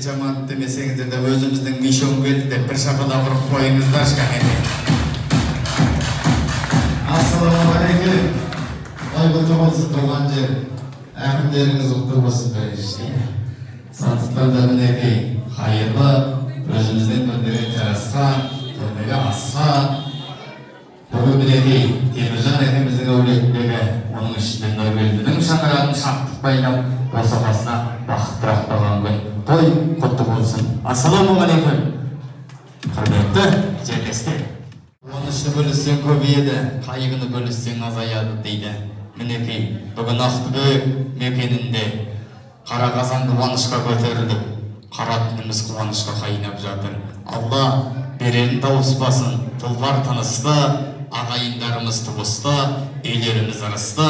жаман демесеңіздер де өзіміздің мишон келді деп бір шапалақ ұрып қойыңыздаршы кәне. Ассалаумағалейкум. Ой құтты болсын туған жер. Әкімдеріңіз құтты болсын бірінші. Сондықтан да мінекей қайырлы өзімізден бірдегі жарасқан, бірдегі асқан. Бүгін мінекей Теміржан әкеміздің әулетіндегі оның ішінде Нұрбелдінің шаңырағын шаттық байлап, осы қасына бақыттырақ болған күн. Той құтты болсын. Ассалаумағалейкум. Құрметті жерлестер. Қуанышты бөліссең көбейеді, қайғыны бөліссең азаяды дейді. Мінекей бүгін Ақтөбе мекенінде қара қазан қуанышқа көтерілді. Қара түніміз қуанышқа қайнап жатыр. Алла берерін тауыспасын, тұлпар тынысты, ағайындарымыз тұбысты, үйлеріміз ырысты.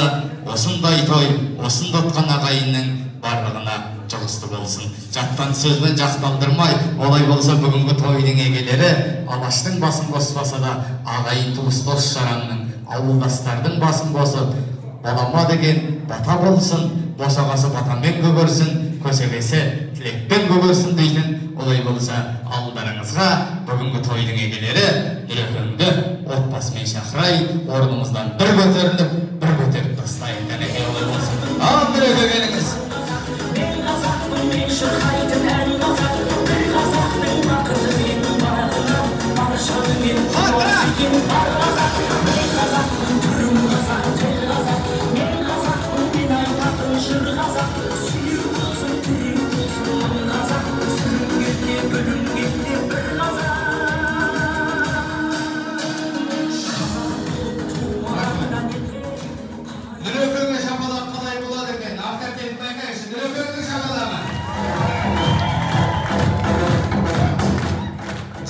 Осындай той, осында отқан ағайынның барлығына жұғысты болсын. Жаттан сөзбен жақталдырмай, олай болса бүгінгі тойдың егелері Алаштың басын қоспаса да ағайын туыс дос жаранның, ауылдастардың басын қосып, балама деген бата болсын, босағасы батамен көгерсін, көсегесі тілекпен көгерсін дейтін. Олай болса ауылдарыңызға бүгінгі тойдың егелері Нұрекеңді отбасымен шақырай, орнымыздан бір көтеріп тастайын. Кәнекей олай болсын. Ал Нұрекең келіңіз. Мен қазақпын, мен шырқайтын ән қазақ, бір қазақтың бақыты менің бағым, баршаның мен құласыйын бар қазақ. Мен қазақпын, түрім қазақ, тіл қазақ, мен қазақпын, мен айтатын жыр қазақ, сүйір болсын, түрім болсын қазақ, сүрінгенде, бүлінгенде бір қазақ. Нұрекеңе шапалақ қалай болады екен? Авторитет байқайшы, Нұрекеңнің шапалағы.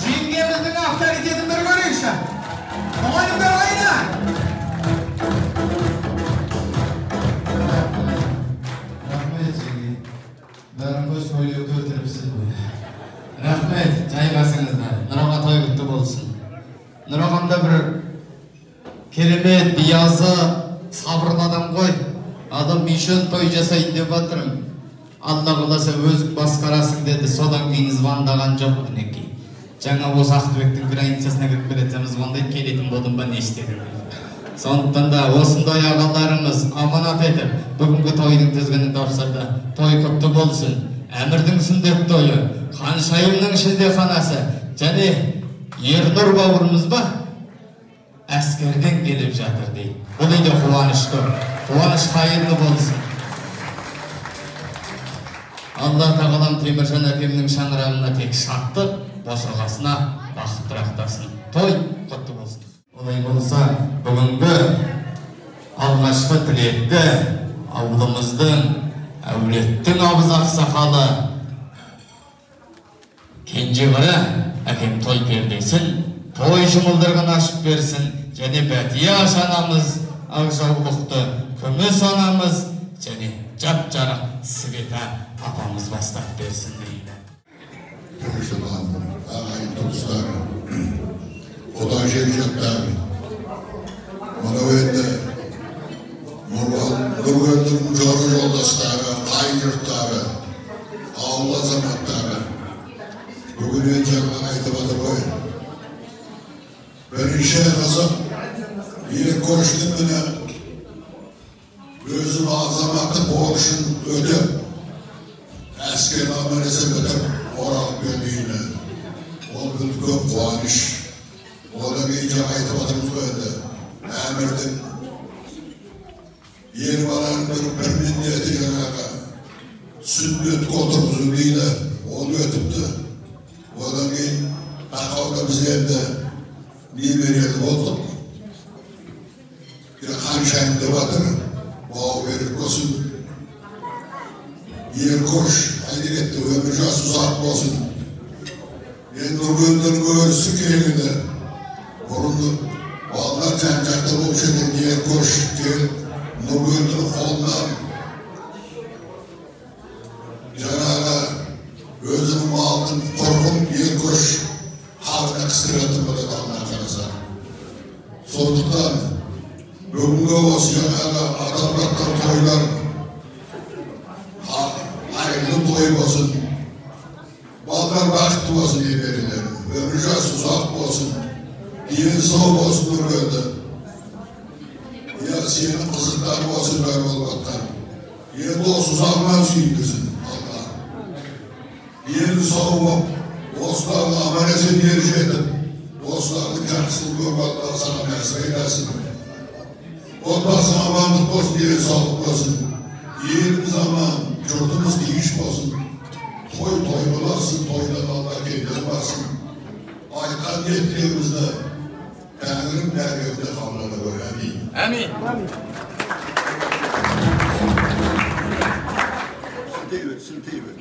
Жеңгеміздің авторитетін бір көрейікші. Мұғалімдер қайда? Рахмет жеңге. Бәрін көз көйлеу көтіріпсіз ғой. Рахмет, жайғасыңыздар. Нұраға той құтты болсын. Нұрағамда бір керемет, биязы, сабырлы адам ғой. Адам мишон той жасайын деп батырым. Алла қаласа өзің басқарасың деді, содан кейін звондаған жоқ мінекей. Жаңа осы Ақтөбектің границасына кіріп келетсеміз, звондайды, келетін болдым ба, не істедім. Сондықтан да осындай ағаларымыз аманат етіп, бүгінгі тойдың тізгінін тапсырды. Той құтты болсын. Әмірдің сүндет тойы, Ханшайымның шілдеханасы және Ернұр бауырымыз ба? Әскерден келіп жатыр дейді. Бұл үйде қуанышты, қуаныш қайырлы болсын. Алла тағалам Теміржан әкемнің шаңырағына тек шаттық, босағасына бақыт рақтасын. Той құтты болсын. Олай болса, бүгінгі алғашқы тілекті ауылымыздың, әулеттің абыз ақсақалы Кенжеғара әкем той пердесін, той жұмылдырған ашып берсін, және Бәтия анамыз, Ақжаулықты күміс анамыз, және жап-жарық Света апамыз бастап берсін дейді. Түркістан ағайын туыстары, одан жер-жаттары, мұнау енді Нұргөлдің жоры жолдастары, қайын жұрттары, ауыл азаматтары, бүгін ен жағынан айтып атыр ғой. Бірінші қазақ ел көршінің міне өзім азаматтық борышын өтеп, әскер аманесе бітіп оралып келдейіні. Ол үлкен қуаныш. Одан кейін жаңа айтып атырмыз ғой енді. Әмірдің ер баланың бір міндеті жаңағы сүндет отырғызу дейді. Ол өтіпті. Одан кейін тақауда біз енді немерелі болдық. Ханшайым деп атыр. Бау берік болсын. Ер көш, әдебиетті өмір жасы ұзақ болсын. Мен Нұргөлдің көрісі келгенде, бұрынды балалар жан-жақта болып жүрген ер көш келіп, Нұргөлдің қолынан жаңағы өзінің малдың құрғын ер көш қағына қыстыратын болады Алла қараса. Сондықтан бүгінгі осы жаңағы адамдардың тойлар қайырлы той болсын. Diyen sağ olsun Nurgül'de. Ya senin kızıklar olsun ben olmaktan. Diyen dostuz Allah'ın süyündüsün. Allah. Diyen sağ ol. Dostlarla amelesi diyecektim. Dostlarla çarpsın görmekten sana mesle edersin. Olmasın amanlık olsun diye sağlık olsun. Yerimiz aman, çortumuz değiş olsun. Toy bulasın, toydan Allah kendini varsın. Aykan yettiğimizde Tanrım dergevde hamlana böyle amin. Amin. Sülteyi ver.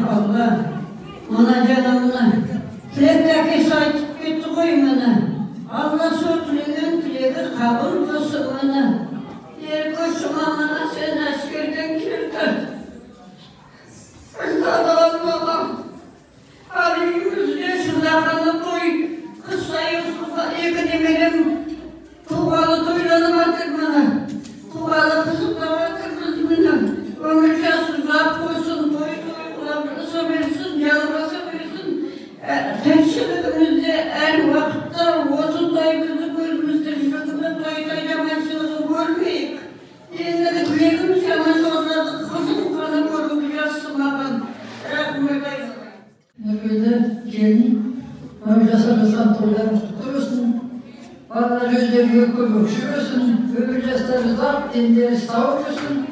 Allah, ona canımla, tilekteki saytıp gitti koymana. Allah sözlüğün tilegi kabul kısımına. Yer koşumamana sen askerden kirdir. Kızladan babam, arayımızda şunlarını koy. Kısa Yusuf'a ekonomilerim, tuğalı toylanım artık bana. Tuğalı kızımlar artık bana. Ömür şahsın, Rab koysun, toy toy, versin, yalvasa versin. Teşkilimizde her vakitte olsun kızı gözümüzde şurada toyda yamaçlığını görmeyik. Yine de kulağımız yamaçladı, kızım bana görüp yazsınlar. Rahmet eylesin. Nurgül'de gelin, ömrücasımızdan toylarını tuturursun. Vallahi yüzleri yükü yükşürürsün, ömrücasları zart dinleri savurursun.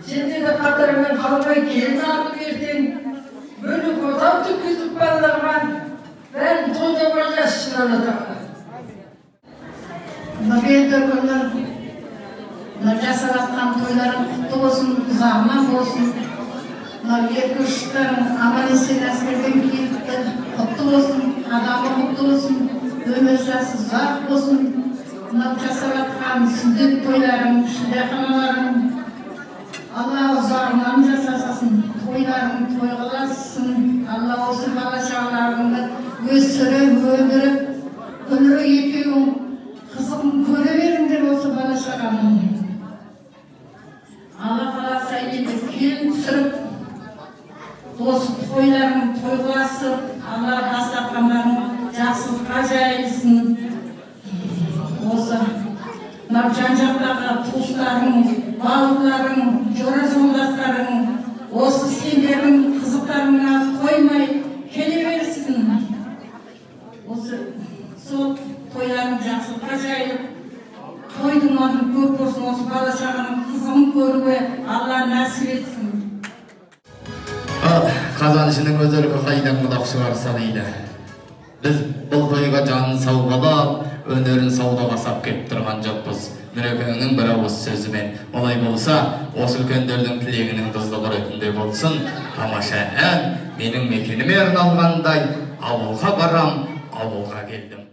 Şimdi de kadarına kalmayı gelin adı verdin. Böyle kodan tükürdük ballarıma. Ben toyda varacağız sınavda. Nabiyel dökümler, Narcasalat'tan toyların kutlu olsun, zahman olsun. Nabiyel kuşların amanisiyle askerden kiyipler kutlu olsun, adamı mutlu olsun. Ömürsüz zart olsun. Narcasalat'tan sünnet toyların, şidekanaların, Allah uzağından cesasasın, toylarını toygalasın, Allah olsun balaşağlarını gösterip, öldürüp, ömrü yetiyorum, kızım göreverin de olsun balaşağlarını. Allah kalasa iyidir, kelin sürüp, dost toylarını toygalasın, Allah hastakanlarını жақсылыққа жайылсын. Осы жан-жақтағы туыстарың, балаларың, жора жолдастарың, осы сендердің қызықтарыңа қоймай келе берсін. Осы сол тойларың жақсылыққа жайылып, тойдың орны көп болсын, осы бала-шағаның қызығын көруге Алла нәсіп етсін. Қазан ішінің өзіргі қайдан құдақшы барса дейді. Біз бұл тойға жанын сауғалап, өнерін саудаға сап кеп тұрған жоқпыз. Нұрекеңнің бір ауыз сөзімен. Олай болса, осы үлкендердің тілегінің дұздығы ретінде болсын. Тамаша ән менің мекеніме арналғандай, ауылға барам, ауылға келдім.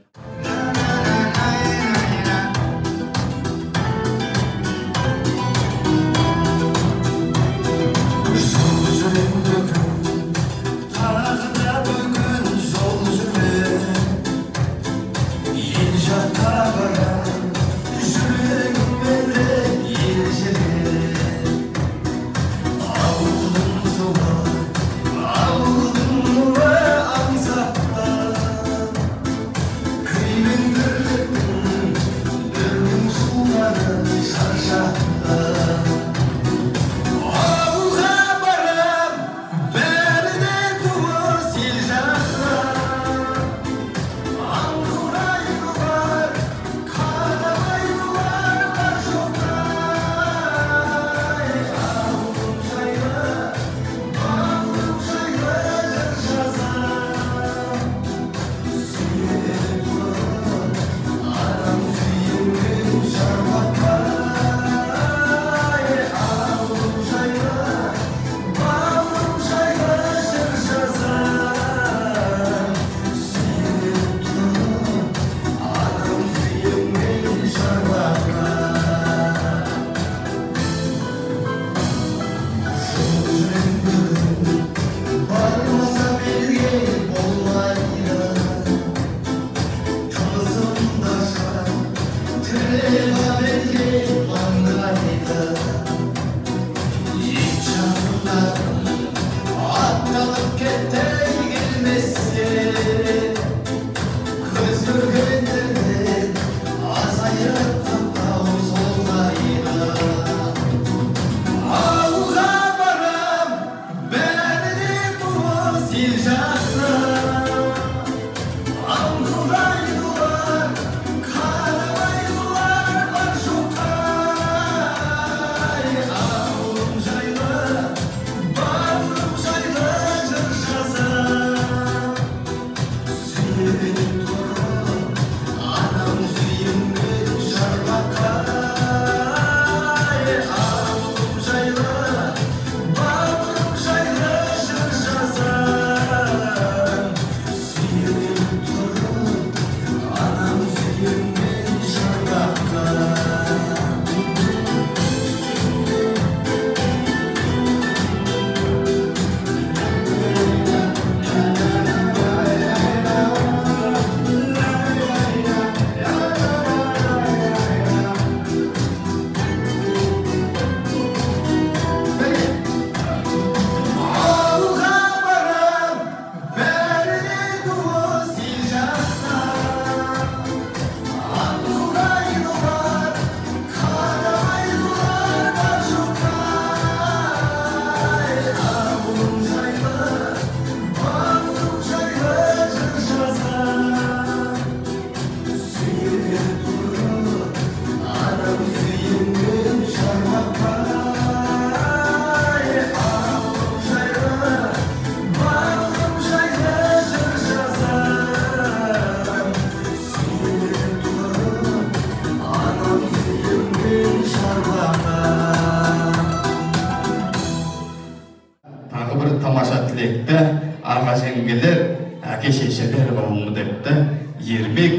тағы бір тамаша тілекті аға жеңгелер, әке шешелер болуы депті. Ермек,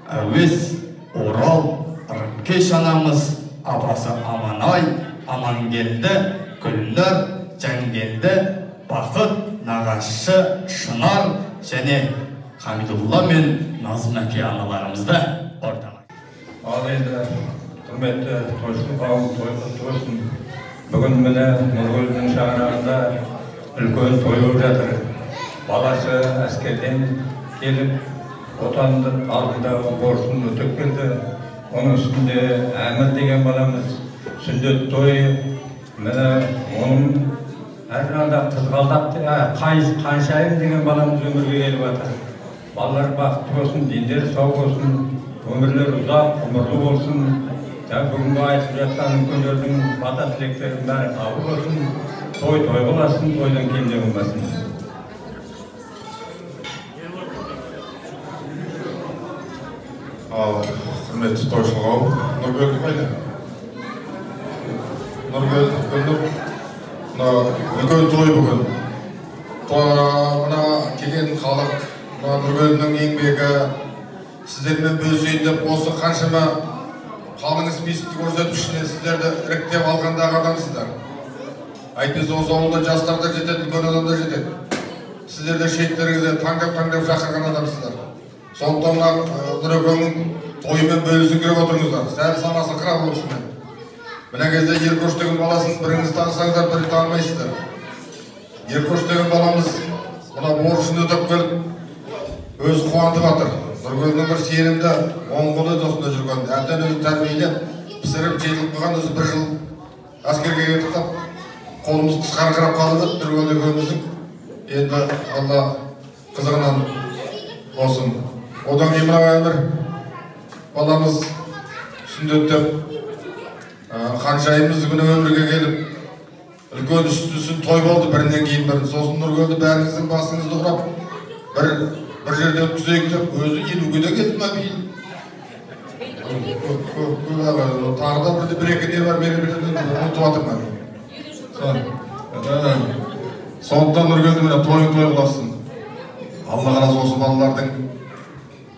Әуес, Орал, Рымкеш анамыз, апасы Аманай, Амангелді, Гүлнар, Жаңгелді, Бақыт, нағашы Шынар және Хамидулла мен Назым әке аналарымызды ортаға. Ал енді құрметті тойшы қауым тойсын. Бүгін міне Нұргүлдің шаңырағында үлкен той болып жатыр. Баласы әскерден келіп, отанның алдында борышын өтеп келді. Оның үстінде Әмір деген баламыз сүндет тойы. Міне оның әр жағында қызғалдақ Қаншайым деген баламыз өмірге келіп жатыр. Балалар бақытты болсын, дендері сау болсын, өмірлер ұзақ, ғұмырлы болсын. Бүгінгі айтып жатқан үлкендердің бата тілектерінің бәрі қабыл болсын, той боласын, тойдан кем болмасын. Ал құрметті тойшыл қауым, Нұргүл қайда? Нұргүл, үлкен той бүгін. Мына келген халық, Нұргүлдің еңбегі, сіздермен бөлісейін деп осы қаншама қалың списокті көрсетіп ішіне сіздерді іріктеп алғандағы адамсыздар. Әйтпесе осы ауылда жастар да жетеді, үлкен адам да жетеді. Сіздер де шеттеріңізде таңдап шақырған адамсыздар. Сондықтан Нұрекеңнің тойымен бөлісін керек отырыңыздар. Сәл санасы қырап болсын. Мына кезде Еркөш деген баласын біріңіз танысаңыздар, бірі танымайсыздар. Еркөш деген баламыз мына борышын өтеп келіп, өзі қуантып жатыр. Нұргүлдің бір сенімді, оң қолы досында жүрген, әбден өзі тәрбиелеп, пісіріп, жетіліп қойған, өзі бір жыл әскерге кетіп, қолымыз қысқарыңқырап қалды, Нұргүл екеуміздің. Енді Алла қызығынан болсын. Одан кейін мына Әмір баламыз сүндеттеп, Қаншайымыз күні өмірге келіп, үлкен үстісін той болды, бірінен кейін бірін. Сосын Нұргүлді бәріңіздің басыңызды құрап, бір жерде өткізейік деп, өзі елуге де кетіп мәбейін. Тағы да бір-екі не бар, мені ұмытып атырмын. Сондықтан Нұргүлді міне тойын той қыласын. Алла қаласа осы балалардың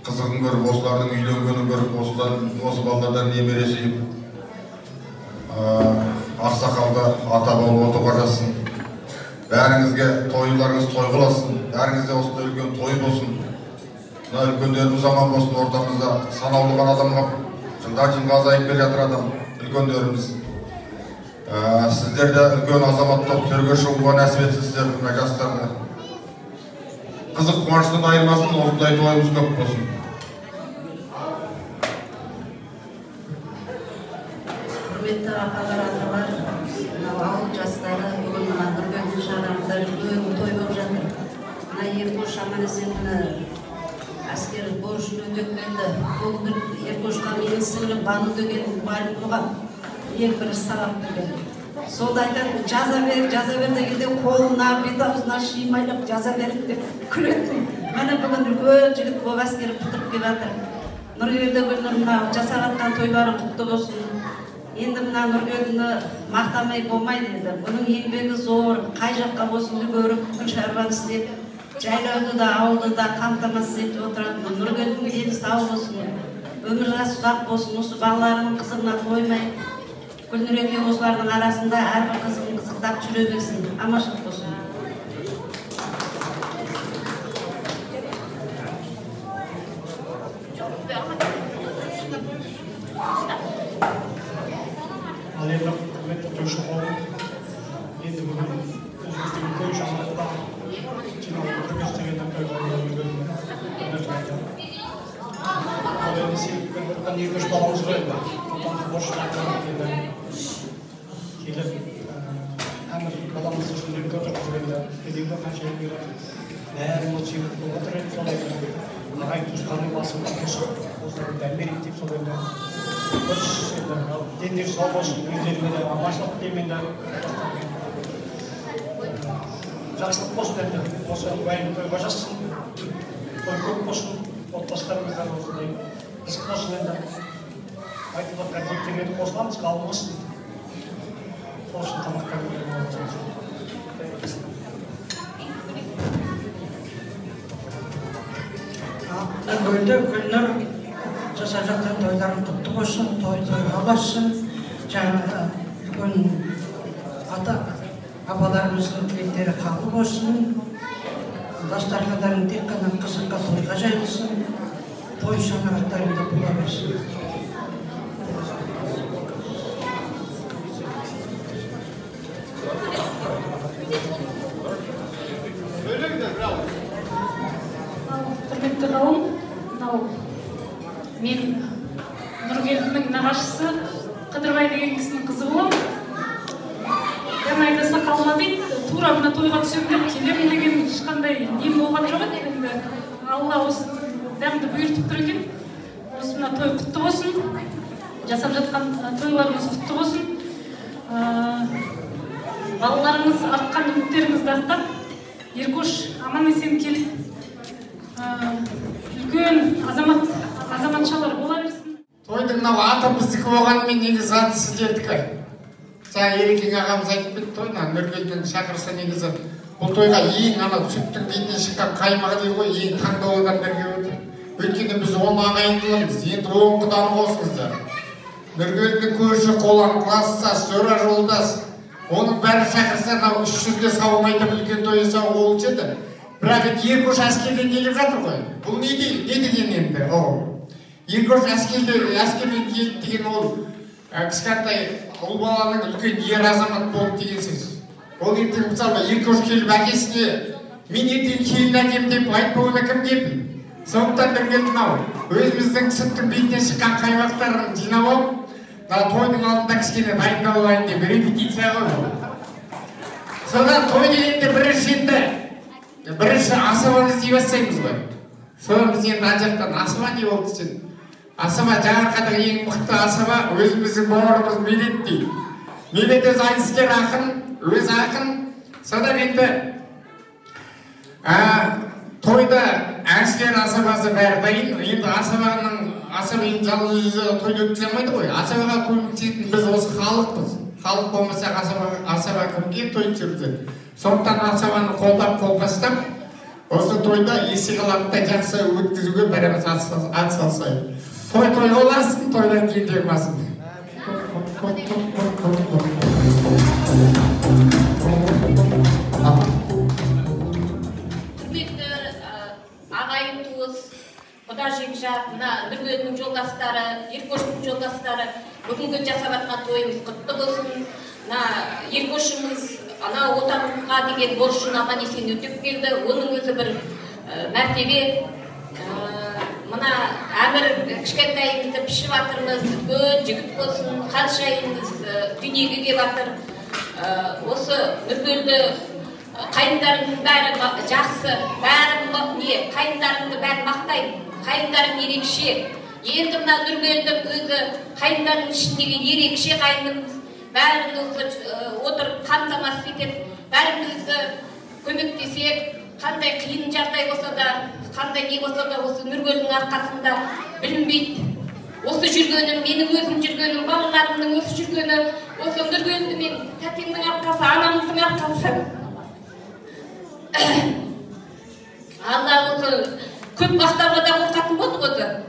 қызығын көріп, осылардың үйленгенін көріп, осы балалардан немересейіп, ақсақалда ата болып отырға жазсын. Бәріңізге тойларыңыз той қыласын, бәріңізде осындай үлкен той болсын. Мына үлкендеріміз аман болсын, ортамызда санаулы ғана адамға жылдан-жылға азайып келе жатыр адам, үлкендеріміз. Сіздерде үлкен азаматтық төрге шығуға нәсіп етсін сіздердің жастарына. Қызық қуаныштан айырмасын, осындай тойымыз көп болсын. Құрметті апалар, аталар, ауыл жастары бүгін Нұргүлдің шаңырағында үлкен той болып жатыр. Мына Еркөш аман-есен әскер борышын өтеп келді. Бұл Еркөшқа менің сіңілім Бану деген мұғалім болған. Ең бірінші сабақ берген. Сол айтады, жаза бер дегенде қолына, бет-аузына шимайлап жаза береді деп күлетін. Міне бүгін үлкен жігіт болып әскер бітіріп келіп жатыр. Нұргүлді мына жасап жатқан тойлары құтты болсын. Енді мына Нұргүлді мақтамай болмайды еді. Бұның еңбегі зор, қай жаққа болсын көріп, бүкіл шаруаны істеп, жайлауды да, ауылды да қамтамасыз етіп отырады. Нұргүлдің дені сау болсын, өмір жасы ұзақ болсын, осы балаларының қызығына қоймай, Гүлнұреке осылардың арасында әрбір қызығын қызықтап жүре берсін, аманшылық болсын. Ал енді құрметті тойшы қауым, енді бүгін өзіміздің үлкен шаңырақта жиналып көстегеннен Ал енді себеппен Еркөш баламыз ғой енді, отандық борыштардың келіп, Әмір баламыздың жүндерге отырып жүргенде, кедейгі Қаншайым келіп, бәрі ол себеп болып отыр еді, солай ағайын туысқанның басын осыларын дәмберейік деп сол енді дұрыс дендер сау болсын, өздеріне де аманшылық тілеймін де жақсылық болсын енді, осы уайым тойға жазсын, той көп болсын, отбасыларымыздан осындай қызық болсын енді. Айтып жатқан тілектерге қосыламыз, қалмасын. Сол үшін тамақтар Нұргөлді Гүлнұр жасап жатқан тойларың құтты болсын, той-тойға ұлассын. Жаңағы үлкен ата-апаларымыздың тілектері қабыл болсын. Дастархандарың тек қана қызыққа тойға жайылсын. Той шаңырақтарыңда бола берсін. Құрметті қауым, мен Нұргелдінің нағашысы Қыдырбай деген кісінің қызы боламын. Айдаса қалма дейді, тура мына тойға түсем деп келемін деген ешқандай нем болған жоқ еді. Енді Алла осы дәмді бұйыртып тұр екен. Осы мына той құтты болсын, жасап жатқан тойларыңыз құтты болсын. Балаларыңыз артқан үміттеріңізді ақтап, Еркош аман есен келіп, үлкен азаматшалар бола берсін. Тойдың атымыздікі болғанымен негізі аты сіздердікі. Жаңа Ерекең ағамыз айтып кетті тойына, Нұргелдің шақырса негізі бұл тойға ең сүттің бетінен шыққан қаймағы дейді ғой, ең таңдау адамдар келіп отыр. Өйткені біз 10 ағайындымыз, енді 10 құданы қосыңыздар. Нұргелдің көрші, қолаң, класстас, жора жолдас. Оның бәрі шақырса 300-ге сауылмайды үлкен той жасауға болушы еді. Бірақ Еркош әскерден келіп жатыр ғой. Бұл не деген енді? Еркош әскерден келіп деген ол кішкентай ұл баланың үлкен ер азамат болды деген сөз. Ол ертең мысалы Еркош келіп әкесіне мен ертең келін әкем деп айтпауына кім кепіл? Сондықтан Нұргелдің өзіміздің сүттің бетінен шыққан қаймақтарын жинап алып, тойдың алдында кішкене дайындап алайын деп репетиция ғой. Содан той дегенде бірінші асабаны іздей бастаймыз ғой. Содан біз енді ана жақтан асаба не болды сен? Асаба Жаңарқадағы ең мықты асаба өзіміздің бауырымыз Медет дейді. Медет өзі айтыскер ақын, өз ақын. Содан енді тойда әншілер асабасы бәрі дайын. Енді асаба енді жалғыз өзі тойды өткізе алмайды ғой. Асабаға көмектесетін біз осы халықпыз. Халық болмасақ асаба кімге той жүргізеді. Сондықтан асабаны қолдап қол бастап, осы тойда есік алаңында жақсы өткізуге бәріміз атсалысайық. Той оласын, тойдан кейін демасын. Құрметті ағайын туыс, құда жекжат, мына Нұргелдің жолдастары, Еркоштың жолдастары, бүгінгі жасап жатқан тойымыз құтты болсын. Еркошымыз ана отанға деген борышын аман есен өтеп келді. Оның өзі бір мәртебе. Мына әмір кішкентайымызды пішіп жатырмыз, үлкен жігіт болсын, қаншайымыз дүниеге келіп жатыр. Осы Нұргелді қайындарының бәрі жақсы, қайындарыңды бәрі мақтайды, қайындарың ерекше. Енді мына Нұргелдің өзі қайындарының ішіндегі ерекше қайынымыз. Бәріміз отырып қамтамасыз етіп, бәріміз көмектесек, қандай қиын жағдай болса да, қандай не болса да, осы Нұргелдің арқасында білінбейді. Осы жүргенім, менің өзім жүргенім, балаларымның осы жүргені, осы Нұргелді мен тәтемнің арқасы, анамыздың арқасы. Алла осы көп мақтауға да қорқатын болды ғой.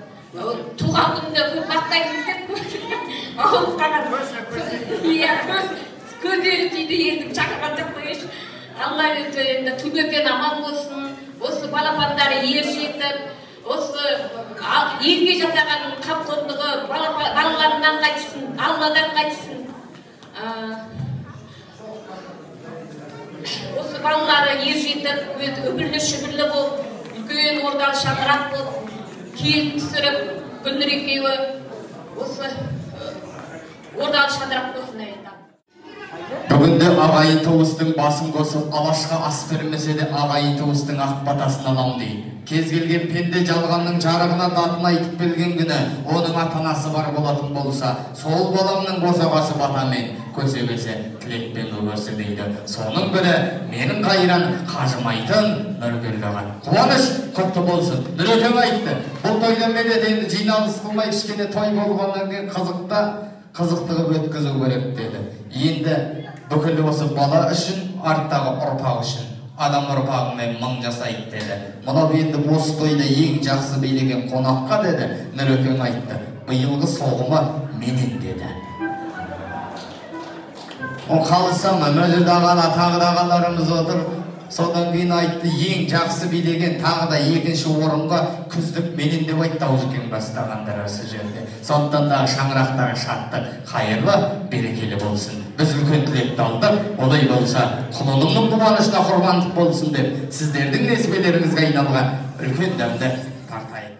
Туған күнде көп мақтаймыз деп ауыз қағар. Көздері тиді елдің шақырғанда қойыш. Алла өзі енді түгелден аман болсын. Осы балапандары ер жетіп, осы елге жасаған қамқорлығы балаларынан қайтсын, Алладан қайтсын. Осы балалары ер жетіп, үбірлі шүбірлі болып, үлкен ордалы шаңырақ болып, келін түсіріп, Гүлнұр екеуі осы ордалы шаңырақ болсын айтам. Бүгінде ағайын туыстың басын қосып, алашқа ас бермесе де ағайын туыстың ақ батасын алам дейді. Кез келген пенде жалғанның жарығына датын айтып келген күні, оның ата-анасы бар болатын болса, сол баламның босағасы батамен көсебесе тілекпен көрсе дейді. Соның бірі менің қайран қажымайтын Нұргелді аға. Қуаныш құтты болсын. Нұрекең айтты. Бұл тойдан Медет енді жиналыс қылмай кішкене той болғаннан кейін қызықтығы өткізу керек деді. Енді бүкіл осы бала үшін, арттағы ұрпақ үшін адам ұрпағымен мың жасайды деді. Мынау енді осы тойда ең жақсы билеген қонаққа деді, Нұрекең айтты, биылғы соғымы менен деді. О қалысам, мына жерде ағалар, тағы да ағаларымыз отыр. Содан кейін айтты, ең жақсы билеген тағы да екінші орынға күздік менен деп айтты Аужекең бастағандар осы жерде. Сондықтан да шаңырақтағы шаттық қайырлы, берекелі болсын. Біз үлкен тілекті алдық, олай болса құлынымның қуанышына құрбандық болсын деп сіздердің несібелеріңізге айналған үлкен дәмді тартайын.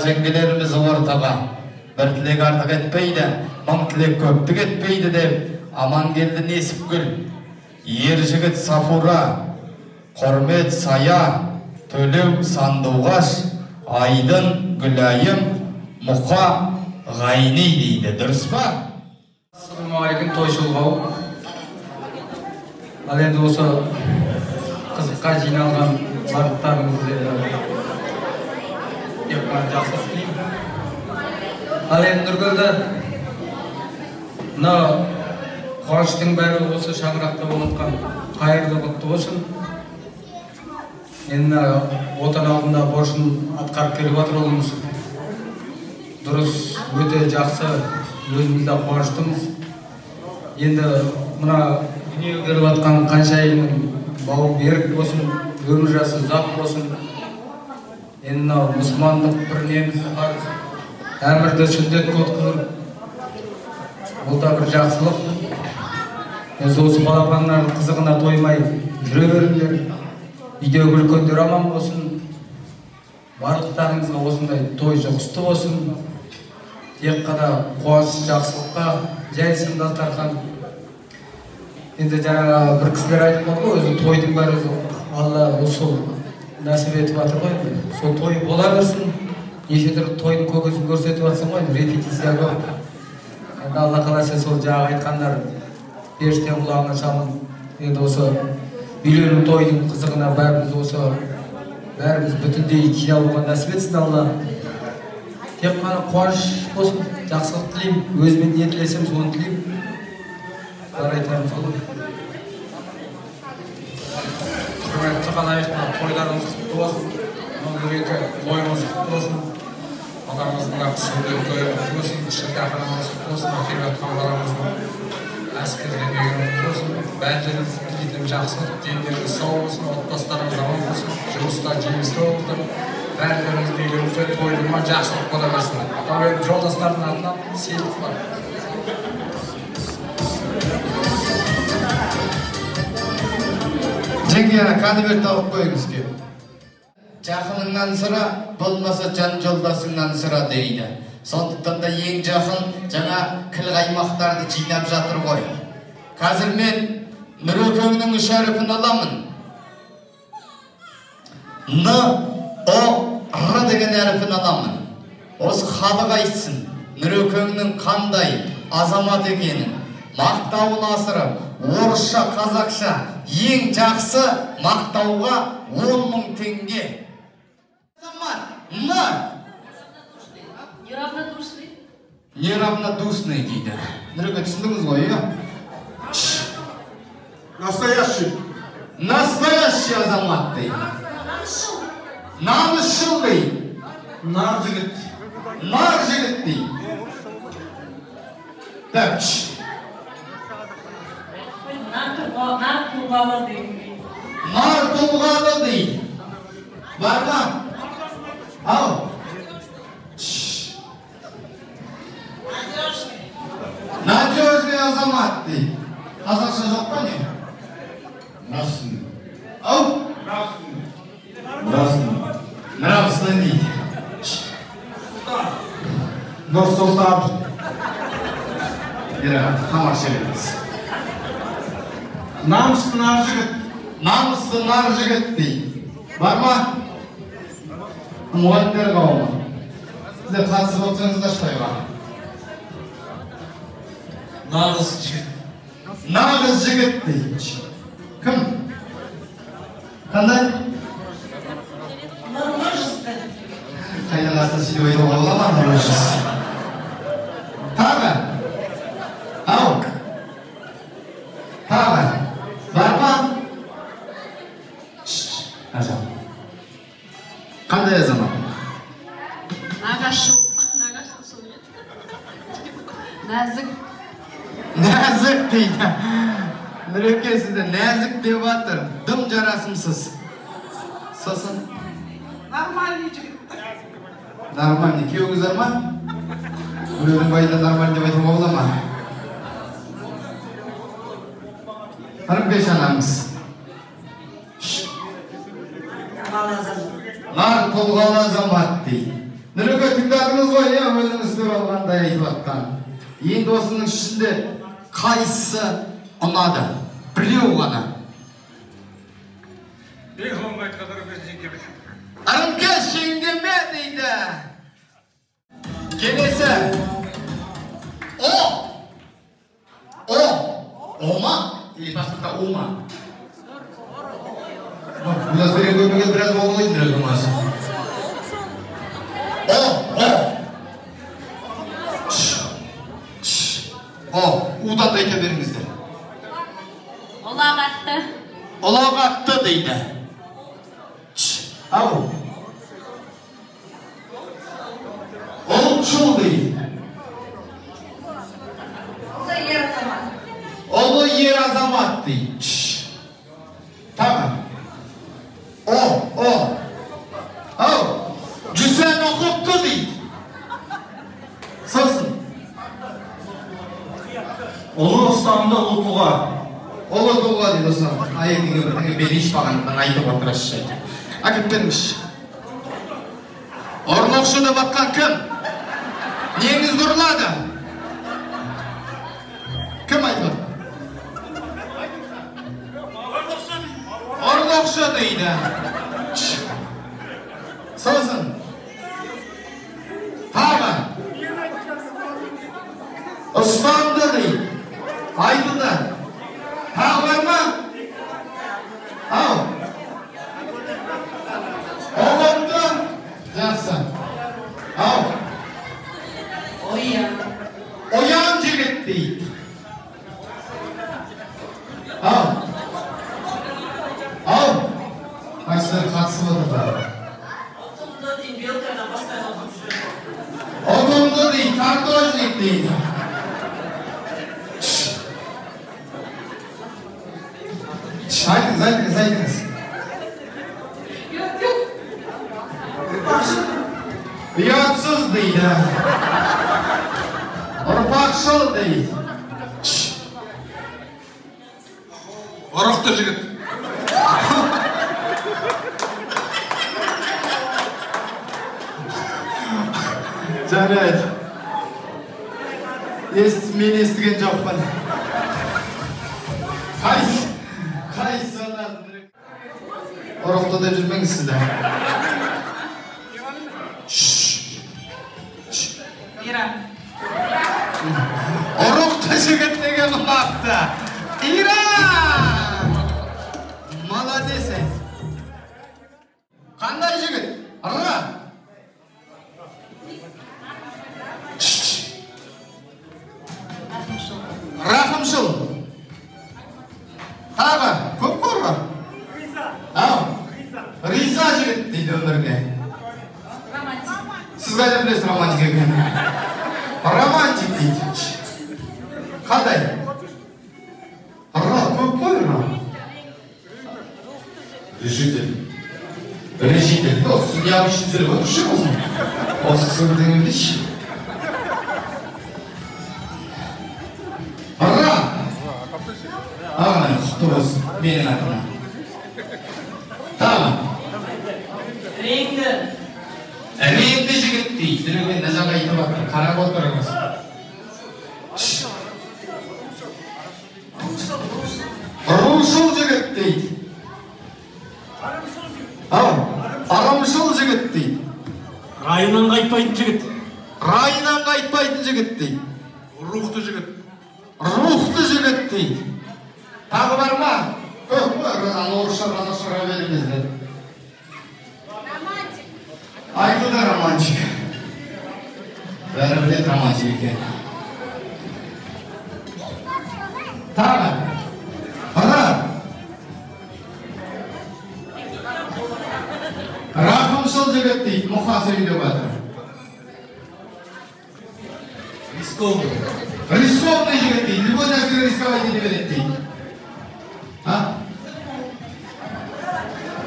Жеңгелеріміз ортаға бір тілек артық етпейді, мың тілек көптік етпейді деп Амангелді Несіпгүл, Ержігіт Сафура, Құрмет Сая, Төлеу Сандуғаш, Айдын Гүлайым, Мұқа Ғайни дейді. Дұрыс па? Ассалаумағалейкум, тойшылғау. Ал енді осы қызыққа жиналған барлықтарыңызды жақсы тілеймін. Ал енді Нұргүлді мына қуаныштың бәрі осы шаңырақта болатқан қайырлы құтты болсын. Енді отан алдында борышын атқарып келіп жатыр ұлымыз. Дұрыс, өте жақсы, өзіміз де қуаныштымыз. Енді мына дүниеге келіп жатқан қаншайымның бауы берік болсын, өмір жасы ұзақ болсын. Енді мынау мұсылмандық бір неміз бар, әмірді сүндетке өткізіп, бұл да бір жақсылық. Осы балапандардың қызығына тоймай жүре беріңдер. Үйдегі үлкендер аман болсын. Барлықтарыңызға осындай той жұғысты болсын. Тек қана қуаныш, жақсылыққа жайсын дастархан. Енді жаңа бір кісілер айтып отыр ғой, өзі тойдың бәрі Алла осы нәсіп етіп жатыр ғой енді. Сол той бола берсін. Неше түрлі тойдың көкесін көрсетіп жатсың ғой, репетиция көп. Енді Алла қаласа сол жаңа айтқандар періштенің құлағына шамын. Енді осы үйлену тойдың қызығына бәріміз бүтіндей жиналуға нәсіп етсін Алла. Тек қана қуаныш болсын, жақсылық тілеймін, өзімен не тілесем соны тілеймін. Айтарым сол. Құрметті қонақтар, тойларыңыз құтты болсын. Мереке тойыңыз құтты болсын. Баламыздың ақысында тойы құтты болсын. Шіркәханамыз құтты болсын. Әкеліп жатқан баламыздың әскерден үйін құтты болсын. Бәлдеріңіз тілейтін жақсылық, деніңіз сау болсын, отбасыларыңыз аман болсын. Жұмыста жемісті болыңыздар. Бәлдеріңізді үйлеріңізде тойдырма жақсылық бола берсін. Атауын жолдастардың атынан сыйлық бар. Жеңгені конверт алып қойыңыз ке. Жақыныңнан сұра, болмаса жан жолдасыңнан сұра дейді. Сондықтан да ең жақын жаңа кіл қаймақтарды жинап жатыр ғой. Қазір мен Нұрекеңнің үш әріпін аламын. Н, О, Р деген әріпін аламын. Осы халық айтсын, Нұрекеңнің қандай азамат екенін, мақтауын асырып, орысша, қазақша ең жақсы мақтауға 10.000 теңге. Н. Неравнодушный дейді. Нұреке түсіндіңіз ғой, иә? Настоящий азамат дейді. Намысшыл дейді. Нар жігіт дейді. Так. Нар тұлғалы дейді. Бар ма? Ал. Надежный азамат дейді. Қазақша жоқ па не? Нравственный. Ау? Нравственный дейді. Нұрсұлтан. Тамаша беріңіз. Намысты нар жігіт. Намысты нар жігіт дейді. Бар ма? Мұғалімдер қауымы. Сіздер қатысып отырсаңыздар тойға. Нағыз жігіт. Нағыз жігіт дейді. Кім? Қандай? Нұрмыжысты. Қайдан астын сөйлеп айтуға бола ма? Нұрмыжыс. Тағы? Ау? Тағы? Бар ма? Ажал. Қандай азамат? Нағашы сөйледі. Нәзік. Нәзік дейді. Нұреке сізді нәзік деп атыр. Дым жарасымсыз. Сосын? Нормальный жігіт. Нормальный. Күйеуіңіз бар ма? Біреудің байында нормальный деп айтуға бола ма? Қырық анамыз. Нар тұлғалы азамат дейді. Нұреке тыңдадыңыз ғой, өзіңіз деп алғандай айтып атқан. Енді осының ішінде қайсысы ұнады? Біреу ғана. Ырымке шеңдеме дейді. Келесі. О ма? Или паспортта О ма? Biraz böyle görmeye biraz oğlayın biraz olmaz. U'dan da eke verinizde. Olağattı. Olağattı deydi. Au. Olçul deydi. Olu yer azamat deydi. Tamam. Cüsen okuttu deydi. Sosun. Ulu İslam'da ulu tuğa. Olo туға дейді осыны. Айетіңе бір тәңе бері ішпағандықтан айтып отырасыз жайды. Әкеп беріңіз. Ұрлықшы деп атқан кім? Неңіз ұрлады? Кім айтып? Ұрлықшы дейді. Сосын. Тағы. Ұстанды дейді. Айтылды. Тағы бар ма? Ау. Оғымды. Жақсы. Ау. Оян жігіт дейді. Ау. Ау. Қайсылар қатысып отырды. Отымды дейді, картошник дейді. Айтыңыз. Ұятсыз дейді. Ұрпақшыл дейді. Ұрықты жігіт. Жарайды. Мен естіген жоқпын. Қайсы анадың? Ұрықты деп жүрмеңіз сізді. Ұрықты жігіт деген ұнақты. Ира! Молодец. Қандай жігіт? Ырға! Рахымшыл. Тағы, көп көргі? Риза жігіт дейді өмірге. Сіз қайда білесіз романтик екенін? Романтик дейді. Қандай? Ра, көп қой ра. Решитель. Осы необычный сөйлеп отыршы болсын. Осы кісі бірдеңе білейші. Ра! Ағай, құтты болсын. Менің атыма. Тағы. Реңді жігіт дейді. Дүреген нәжаға етіп атыр. Қарап отырыңыз. Рушыл жігіт дейді. Арымшыл жігіт дейді. Райынан қайтпайтын жігіт. Райынан қайтпайтын жігіт дейді. Рухты жігіт. Рухты жігіт дейді. Тағы бар ма? Көп қой, орысшаға шыға беріңіз деді. Айтылды романтик. Бәрі білет романтик екен. Тағы. Ра. Рахымшыл жігіт дейді. Мұқа сөйлеп жатыр. Рисковный жігіт дейді. Любой нәрсеге рисковать ете береді дейді.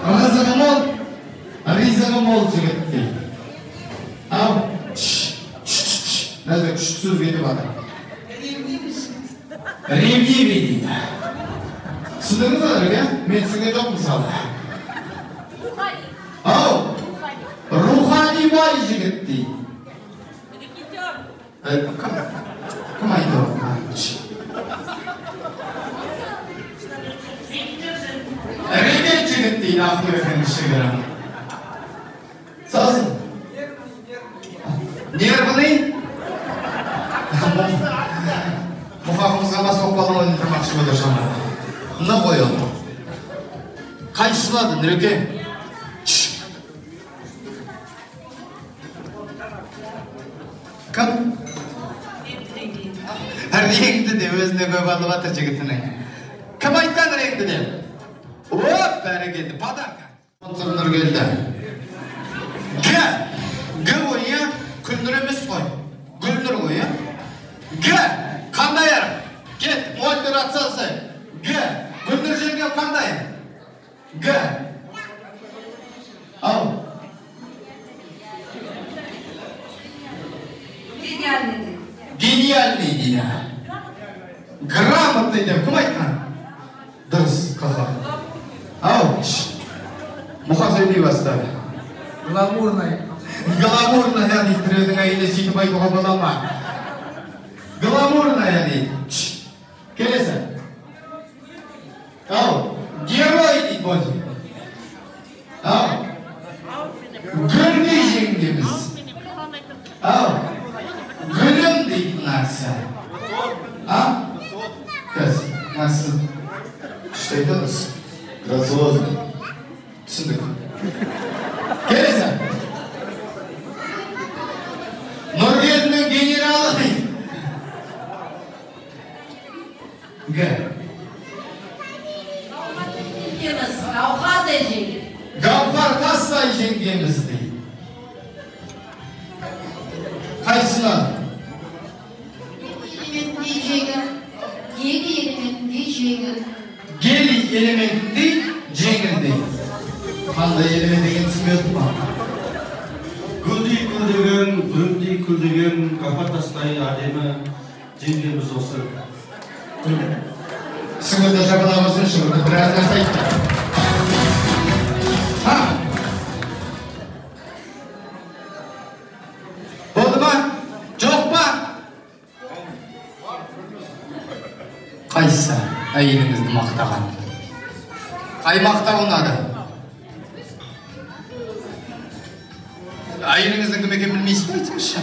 Рызығы мол, ризығы мол жігіт дейді. Нәзір күшті сөз кетіп жатыр. Ревнивый дейді. Түсіндіңіз ба, мен түсінген жоқ мысалы. Рухани бай жігіт дейді. Кім айтып отыр? Регет жігіт дейді, Ақтөбенің кішігірі. Сосын? Нервный? Мұхақымызға бас оқпалың ойын тұрмақшы бөдір жамады. Мұна қойылды. Қайсылады, Нұреке? Кім? Реңді де өзіне көп алып атыр жігітінің. Кім айтқан реңді де? Оп, бәрі келді, подарка. Нұр келді. Г ойы күлнір емес қой. Гүлнір ойы. Г, қандай әр? Кет, мөлдір атсасы. Г, гүлнір жеңгем қандай? Г. Ау. Гениальный. Гениальный дейді. Грамотный деп кім айтқан? сөйлей бастады. Гламурный. Гламурная дейді, біреудің әйелі сөйтіп айтуға бола ма? Гламурная дейді. Келесі. Ау, герой дейді болды. Ау, гүлдей жеңгеміз. Ау, гүлім дейді нәрсі. Кәз, нәрсі күшті айтыңыз. Грациозный. Түсіндік. Келесі. Нұргелдінің генералы дейді. Гаухар Тастай жеңгеміз дейді. Қайсынан? Элементіндей жеңіл, гелий элементіндей жеңіл. Гелий элементіндей жеңіл дейді. Қандай элемент деген түсінбедім ма? Гүлдей күлдеген Гаухар Тастай әдемі жеңгеміз осы. Түсіңізді жабыла болсын, шығырды біраз нәрсе айтты. Болды ма? Жоқ па? Қайсы әйеліңізді мақтаған? Қай мақтау ұнады? Әйеліңіздің кім екенін білмейсіз бе, айтыңызшы?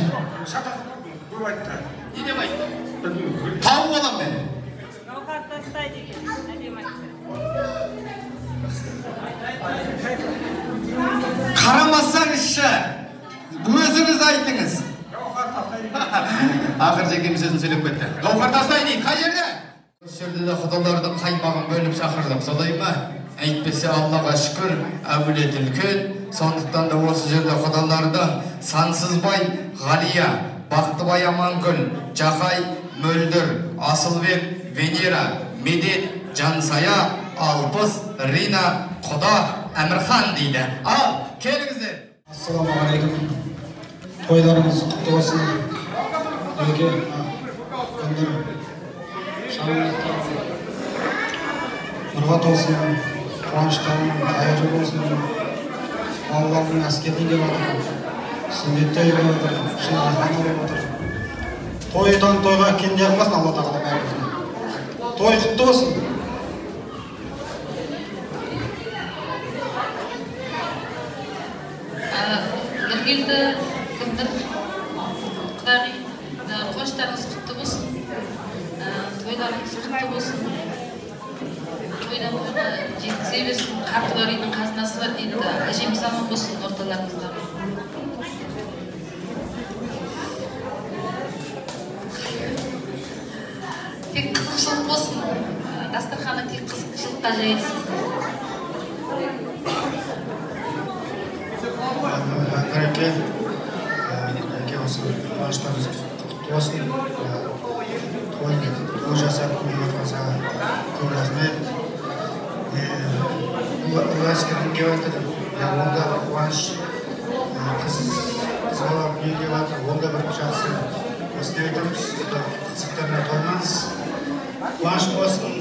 Көп айтты. Не деп айтты? Тауып алам мен. Гаухар Тастай деген әдемі айтты. Қарамасаңызшы, өзіңіз айтыңыз. Ақыр жеңгеміз сөзін сөйлеп кетті. Гаухар Тастай дейді, қай жерде? Осы жерде де құдалардың қаймағын бөліп шақырдық, солай ма? Әйтпесе Аллаға шүкір, әулет үлкен. Сондықтан да осы жерде құдалардың Сансызбай, Ғалия, Бақтыбай Амангүл, Жақай, Мөлдір, Асылбек, Венера, Медет, Жансая, Алпыс, Рина, Құда, Әмірхан дейді. Ал, келіңіздер. Ассалаумағалейкум. Тойларыңыз құтты болсын. Өке, күндір шамын нұрға толсын, қуаныштан қайыры болсын. Аллахның әскеріне деп отыр. Сүндетті өйіп отыр, шыңғырхан олып отыр. Тойдан тойға кенде қылмасын Алла тағала бәріміздің. Той құтты болсын. Нұргелді күндір құдағи қуаныштарыңыз құтты болсын. Тойларыңыз құтты болсын. Тойдан тойға жеткізе берсін. Қарты бар үйдің қазынасы бар дейді. Әжеміз аман болсын орталарыңызда. Тек қызықшылық болсын. Дастарханы тек қызықшылыққа жайылсын. Әке осы қуаныштарыңыз құтты болсын. Той жасап мейманға көп рахмет. Бұл әскерден келіп жатыр. Онда бір қуаныш. Қыз бала үйге келіп жатыр. Онда бір жақсы. Осыны айтамыз. Қызықтарына тоймаңыз. Қуаныш болсын.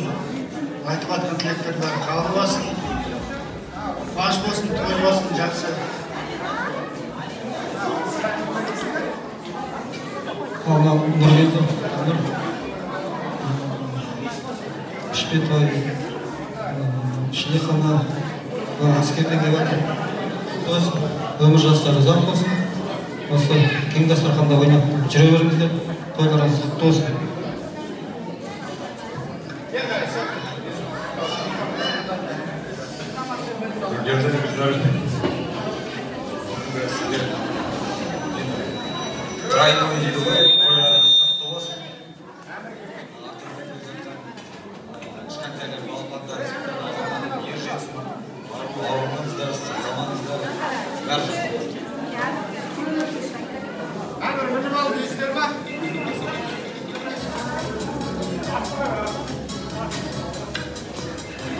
Айтып жатқан тілектер бәрі қабыл болсын. Қуаныш болсын, той болсын, жақсы. Алла Нұргелді, Пішпетой, Шілехана, әскерден келіп жатыр. Өмір жастары ұзақ болсын. Осы кең дастарханда ойнап жүре беріңіздер. Тойларыңыз құтты болсын. Тройной дейді ғой, тойларыңыз құтты болсын. Кішкентайлар балапандар ер жетсін. Ауырыңыздар, заманыңыздар, бәрі жақсы. Күтіп ал дейсіздер ма?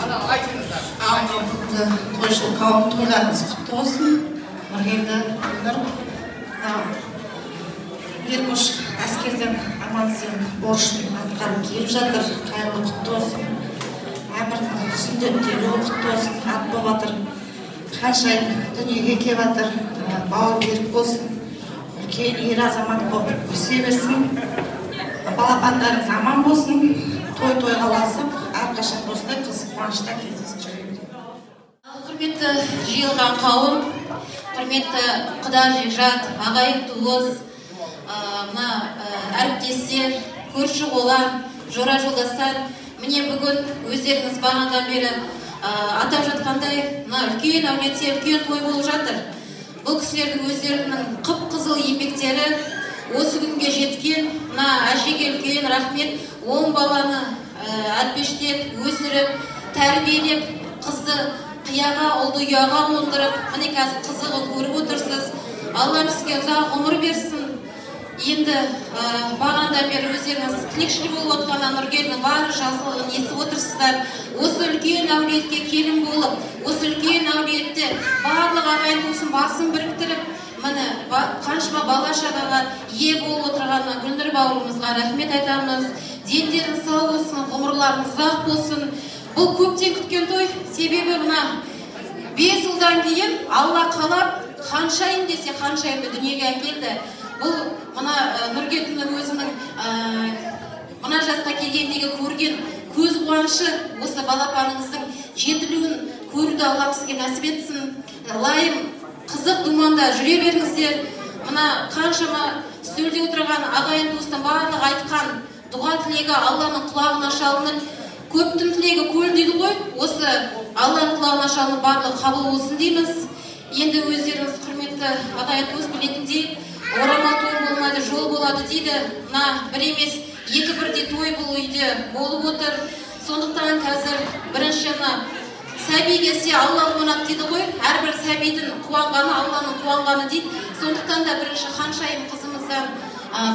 Ана айтыңыздар. Тойшыл қауым тойларыңыз құтты болсын. Нұргелді күндір. Еркош әскерден аман-есен борышын атқарып келіп жатыр. Қайырлы құтты болсын. Әмірдің сүндеттері құтты болсын. Ат болып жатыр. қаншайым дүниеге келіп жатыр, бауы берік болсын, үлкен ер азамат болып өсе берсін, балапандарыңыз аман болсын, той қаласып, әрқашан осындай қызық қуанышта кездесіп жүре берейік. Құрметті жиылған қауым, құрметті құда жекжат, ағайын туыс, әріптестер, көрші қолам, жора жолдастар, міне бүгін өздеріңіз бағанадан бері атап жатқандай, үлкен әулетте үлкен той болып жатыр. Бұл кісілердің өздерінің қып-қызыл еңбектері осы күнге жеткен, әжеге үлкен рахмет. 10 баланы әлпештеп, өсіріп, тәрбиелеп, қызды қияға, ұлды ұяға қондырып, міне қазір қызығы көріп отырсыз. Алла сізге ұзақ ғұмыр берсін. Енді бағанадан бері өздеріңіз тілекшіл болып отқан Нұргелдің бары жазылығын естіп отырсыздар. Осы үлкен әулетке келін болып, осы үлкен әулетте барлық ағайын туысын басын біріктіріп, міне қаншама бала шағаға ие болып отырған Гүлнұр бауырымызға рахмет айтамыз. Дендеріңіз сау болсын, ғұмырларыңыз ұзақ болсын. Бұл көптен күткен той, себебі мына 5 жылдан кейін Алла қалап, қаншайым десе қаншайымды дүниеге әкелді. Бұл мына Нұргелдің өзінің мына жасқа келгендегі көрген көз қуанышы, осы балапаныңыздың жетілуін көруді Алла сізге нәсіп етсін. Лайым қызық думанда жүре беріңіздер. Мына қаншама үстелде отырған ағайын туыстың барлығы айтқан дұға тілегі Алланың құлағына шалынып, көптің тілегі көл дейді ғой, осы Алланың құлағына шалынып барлығы қабыл болсын дейміз. Енді өздеріңіз құрметті ағайын туыс білетіндей, орамал той болмайды, жол болады дейді. Мына бір емес, екі бірдей той бұл үйде болып отыр. Сондықтан қазір бірінші сәби келсе Алла қуанады дейді ғой. Әрбір сәбидің қуанғаны Алланың қуанғаны дейді. Сондықтан да бірінші қаншайым қызымыздан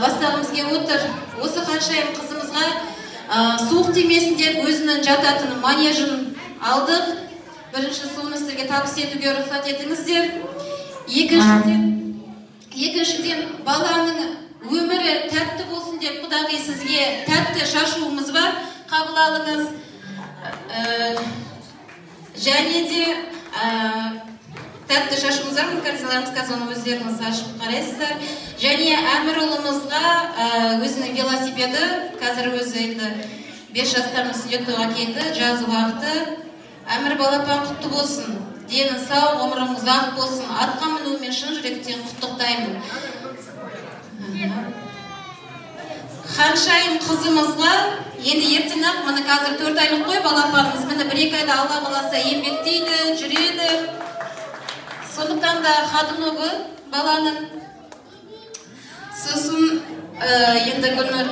бастағымыз келіп отыр. Осы қаншайым қызымызға суық тимесін деп өзінің жататын манежін алдық. Бірінші соны сіздерге табыс етуге рұқсат етіңіздер. Екіншіден баланың өмірі тәтті болсын деп Құдағи сізге тәтті шашуымыз бар. Қабыл алыңыз. Және де тәтті шашуымыз бар. Картиналарымыз соны өздеріңіз ашып қарайсыздар. Және Әмір ұлымызға өзінің велосипеді, қазір өзі енді 5 жастардың үстінде тойға келді, жазу уақыты. Әмір балапан құтты болсын, дені сау, ғұмырың ұзақ болсын, атқа мінуімен шын жүректен құттықтаймын. Ханшайым қызымызға енді ертең-ақ, міне қазір 4 айлық қой балапанымыз, міне 1-2 айда Алла қаласа еңбектейді, жүреді. Сондықтан да Хадыногы баланың сосын енді Гүлнұр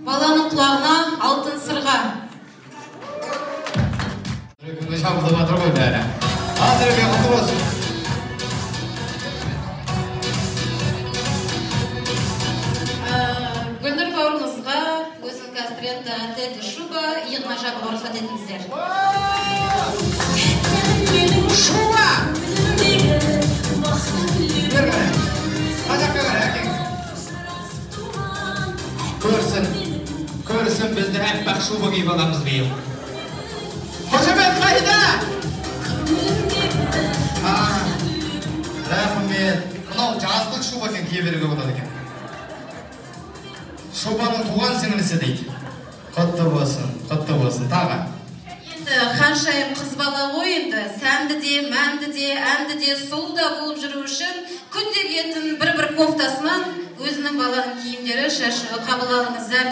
баланың құлағына алтын сырға. Күнді шабылып атыр ғой бәрі. Азырбек құтты болсын. Гүлнұр бауырымызға өзінің кастренті әтеті шуба, иығына жабы ғұрсат етіңіздер. Шуба! Қазаққа қара әкең. Көрсін бізді әппақ шуба кей баламыз бейім. Қошамет қайда? Рахмет. Мынау жаздық шуба кен кие беруге болады екен. Шубаның туған сіңілісі дейді. Құтты болсын, тағы. Енді ханшайым қыз бала ғой енді, сәнді де, мәнді де, әнді де, сұлу да болып жүру үшін күнде киетін бір кофтасынан өзінің баланың киімдері шашы қабыл алыңыздар.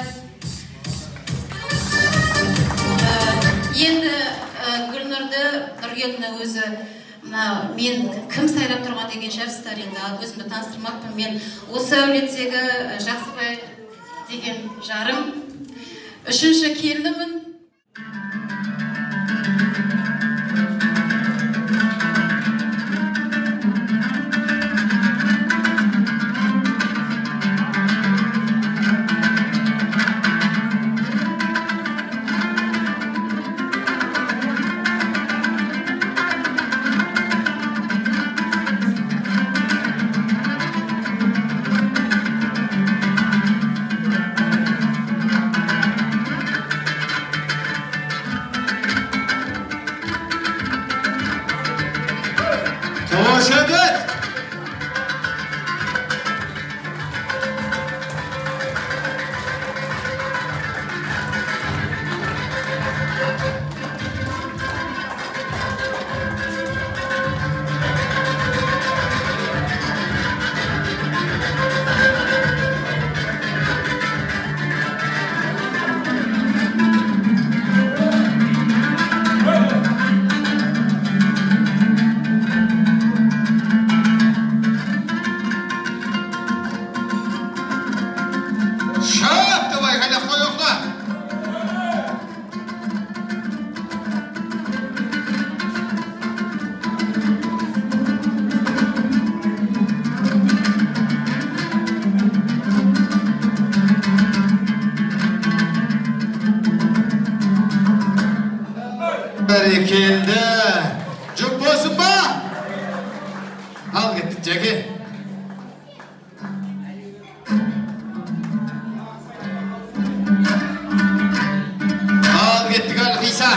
Енді Гүлнұрды, Нұргелдің өзі мен кім сайлап тұрған деген шығарсыздар, енді өзімді таныстырмақпын. Мен осы әулеттегі Жақсыбай деген жарым, 3-ші келінімін. Қошемет! Barakallı. Çok bolsun ba? Al gittik Jackie. Al gittik Alhisa.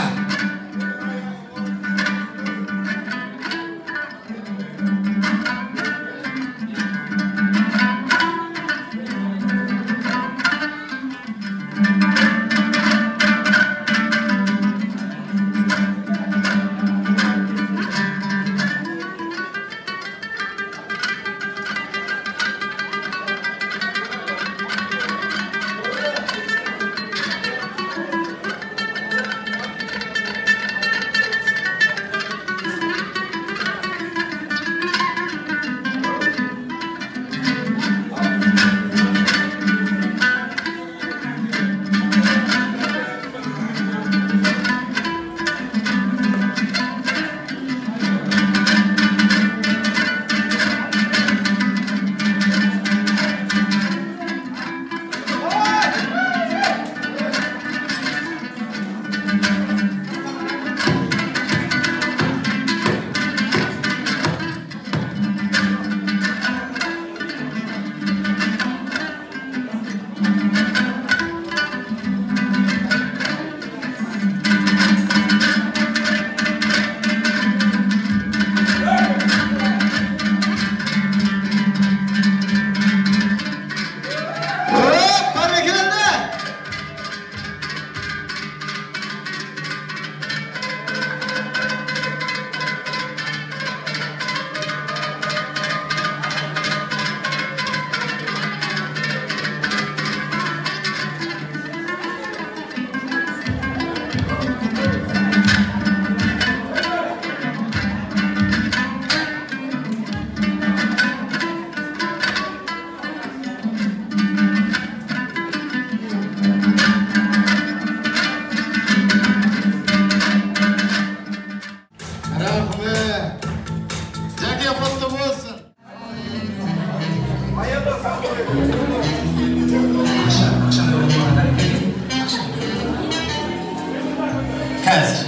Қазір.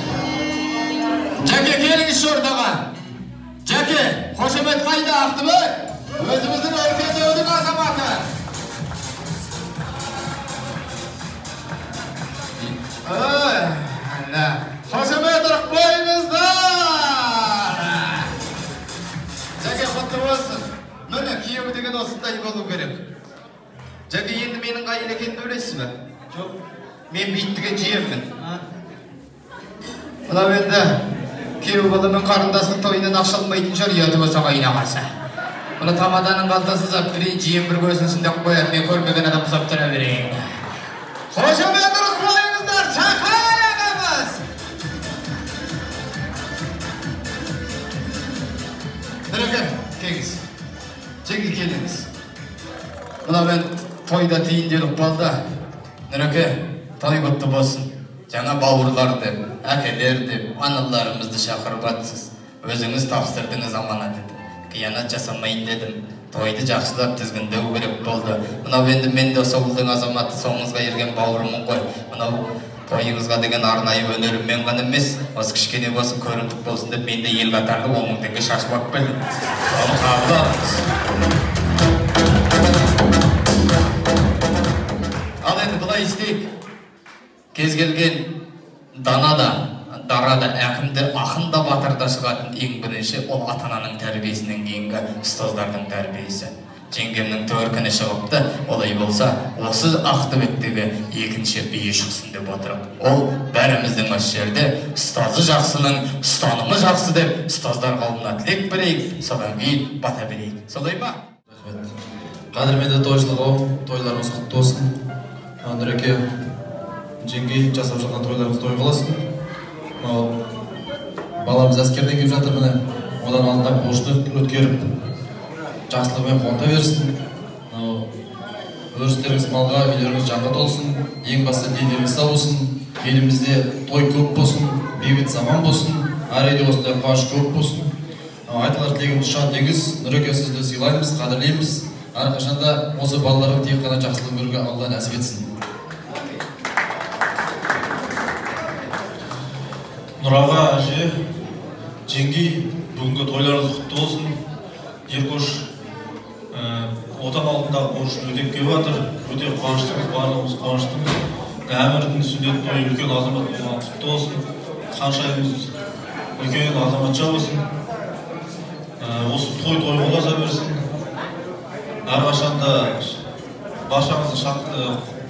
Жаке келіңіз шортаға. Жаке, Қошемет қайда Ақтыбек? Өзіміздің өркендеудің азаматы. Қошемет ұрық бойыңыздар. Жаке құтты болсын. Міне күйеу деген осындай болу керек. Жаке енді менің қайын екенімді білесіз бе? Жоқ. Мен биттіге жиеммін. Мына енді күйеу баламен қарындасының тойынан ақша алмайтын шығар, ұяты болса қайын ағасы. Мына тамаданың қалтасы зап берейін, жием бір көзін сындақ қояды, мен көрмеген адам ұзап тұра берейін. Қошемет ұрық қойыңыздар, Шақай ағамыз! Нұреке, келіңіз. Жеке келіңіз. Мына мен тойда тиінделіп балда. Нұреке, той құтты болсын. Жаңа бауырлар деп, әкелер деп, аналарымызды шақырып атсыз. Өзіңіз тапсырдыңыз аманат еді. Қиянат жасамайын дедім. Тойды жақсылап тізгіндеу керек болды. Мынау енді мен де соғылдың азаматы соңыңызға ерген бауырымын ғой. Мынау тойыңызға деген арнайы өнеріммен ғана емес, осы кішкене болсын көрімдік болсын деп мен де ел қатарлы 10 мың теңге шашып алып келдім. Соны қабылдаңыз. Ал енді былай істейік. Кез келген дана да, дарада әкімді ақында батырда шығатын ең бірінші ол ата-ананың тәрбиесінен кейінгі ұстаздардың тәрбиесі. Жеңгемнің төркіні шығыпты, олай болса, осы Ақтөбедегі екінші бие шықсын деп отырып. Ол бәріміздің осы жерде ұстазы жақсының, ұстанымы жақсы деп, ұстаздар қауымына тілек берейік, содан кейін бата берейік. Солай ма? Қадірменді тойшылығы, тойларымыз құтты болсын. Нұреке, жеңгей жасап жатқан тойларымыз той қыласын. Баламыз әскерден келіп жатыр міне, одан алдында борышты өткеріп, жақсылығымен қуанта берсін. Өрістеріңіз малға, үйлеріңіз жанға толсын, ең басты денеріңіз сау болсын, елімізде той көп болсын, бейбіт заман болсын, әр үйде осындай қуаныш көп болсын. Айтылар тілегіміз шат егіз, Нұреке сізді сыйлаймыз, қадірлейміз. Әрқашанда осы балалардың тек қана жақсылығын көруге Алла нәсіп етсін. Нұраға әже, жеңгей, бүгінгі тойларыңыз құтты болсын. Еркош отан алдындағы борышын өтеп келіп жатыр. Өте қуаныштымыз, барлығымыз қуаныштымыз. Әмірдің сүндет тойы үлкен азамат болған құтты болсын. Қаншайымыз үлкен азаматша болсын. Осы той боласа берсін. Әрқашанда баршаңыздың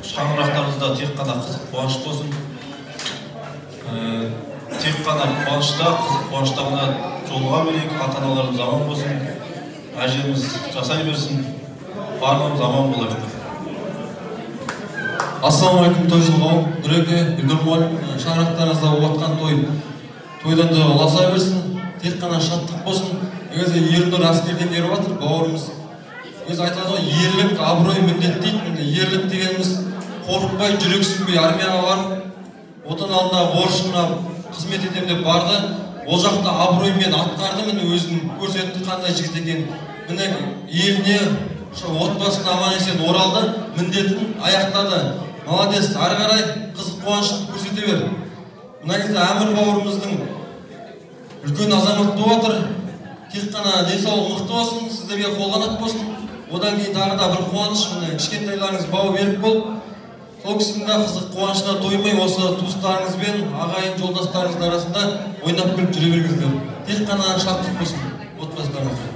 шаңырақтарыңызда тек қана қызық қуаныш болсын. Тек қана қуанышта, қызық қуанышта ғана жолға берейік, ата-аналардың заман болсын. Әжеміз жасай берсін, барлығымыз аман болайық. Ассалаумағалейкум тойшылығы, Нұреке, Үлгірмол, шаңырақтарыңызда отқан тойдан да ұласа берсін, тек қана шаттық болсын. Өзі Ернұр әскерден келіп жатыр, бауырымыз. Өзі айтады ғой, ерлік, абырой, міндет дейді. Ерлік дегеніміз қорықпай, жүрексінбей армияға барып, отан алдында борышына қызмет етем деп барды. Ол жақта абыроймен атқарды, міне өзін көрсетті қандай жігіт екен. Міне еліне, отбасына аман есен оралды, міндетін аяқтады. Молодец, ары қарай қызық қуанышты көрсете бер. Мына кезде Әмір бауырымыздың үлкен азамат болып отыр. Тек қана денсаулық мықты болсын, сіздерге қолғанат болсын. Одан кейін тағы да бір қуаныш, міне кішкентайларыңыз бау беріп болып, сол кісінің де қызық қуанышына тоймай, осы туыстарыңызбен, ағайын жолдастарыңыздың арасында ойнап күліп жүре бергіздер. Тек қана шаттық болсын отбасыларыңызға.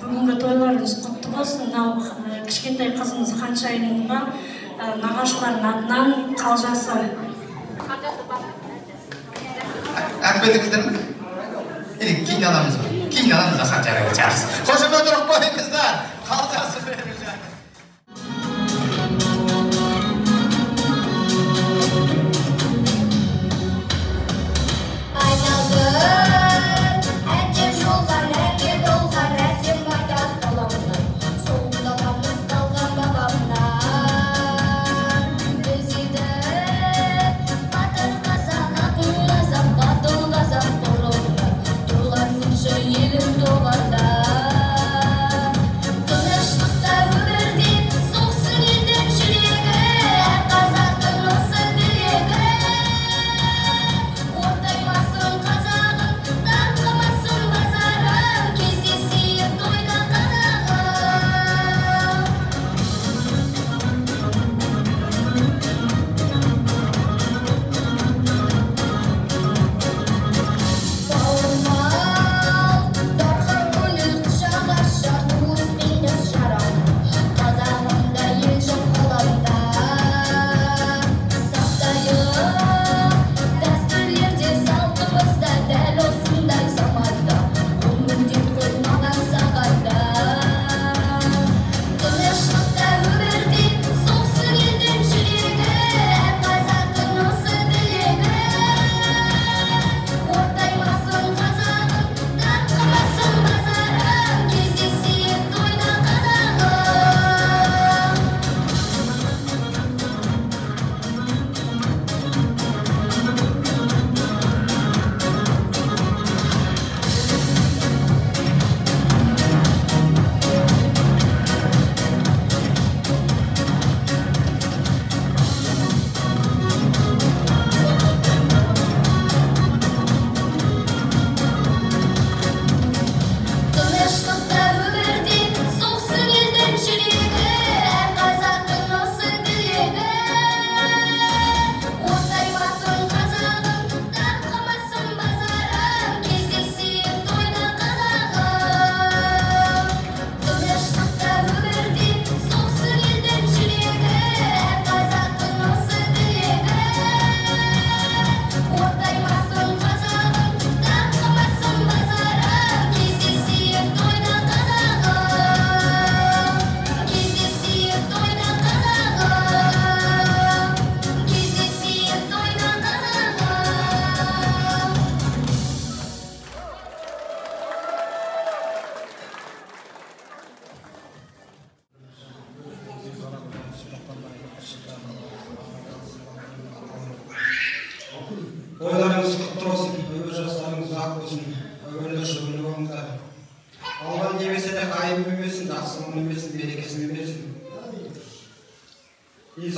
Бүгінгі тойларыңыз құтты болсын. Мынау кішкентай қызымыз Қаншайымға нағашылардың атынан қалжасы. Әкпедіңіздер ме? Кейін аламыз ба? Кейін аламыз да Қаншайымға жақсы. Қошып отырып қойыңыздар. Қалжасы беріп жатыр. Елім тоғанда тыныштықта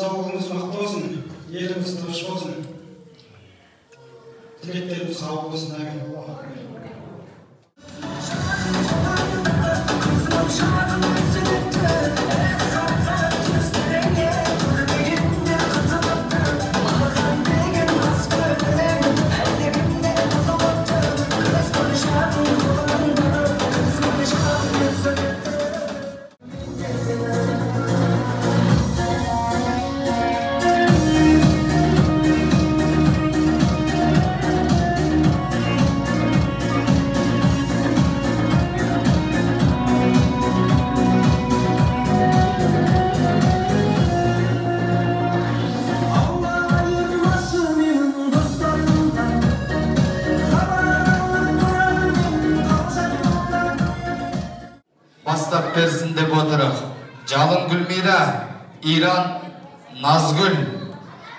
денсаулығыңыз мықты болсын, еліңіз тыныш болсын. Тілектеріңіз қабыл болсын. Әмин. Бастап берсін деп отырық. Жалын Гүлмира, Иран, Назгүл.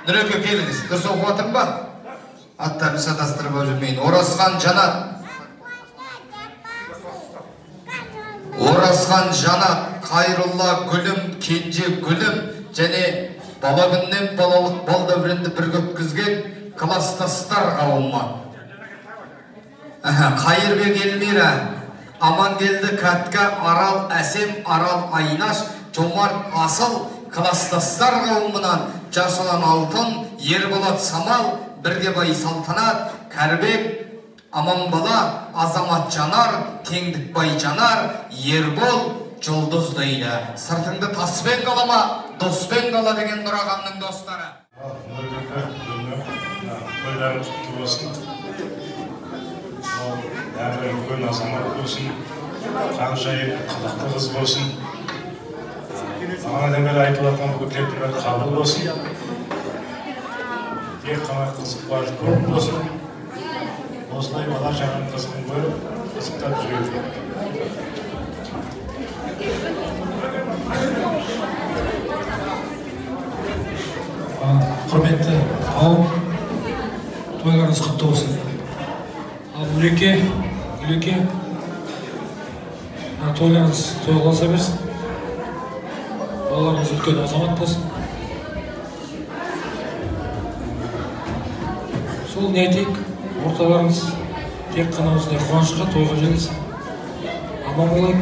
Нүреке келіңіз, дұрыс оқып отырмын ба? Аттарын шатастырып жүрмейін. Оразхан Жанат. Оразхан Жанат, Қайрулла Гүлім, Кенже Гүлім, және бала күннен балалық бал дәуренді бірге өткізген кластастар қауымы. Қайырбек Эльмира, Амангелді Кәтка, Арал Әсем, Арал Айнаш, Жомарт Асыл, кластастар қауымынан Жасылан Алтын, Ерболат Самал, Біргебай Салтанат, Кәрбек, Аманбала, Азамат Жанар, Кеңдікбай Жанар, Ербол, Жұлдыз дейді. Сыртыңды таспен қалама, доспен қала деген Нұрағанның достары. Тойларымыз құтты болсын. Әрі үлкен азамат болсын, қаншайып қылықты қыз болсын. Маған бері айтылатын бұл тілектер қабыл болсын. Тек қана қызық бар көп болсын. Осылай бала жағын қызығын көріп, қызықтап жүреді. Құрметті қауым, тойларыңыз құтты болсын. Үлеке, тойларыңыз тойласа берсін. Балаларыңыз үлкен азамат болсын. Сол не айтайық, орталарыңыз тек қана осындай қуанышқа, тойға желесін. Аман болайық.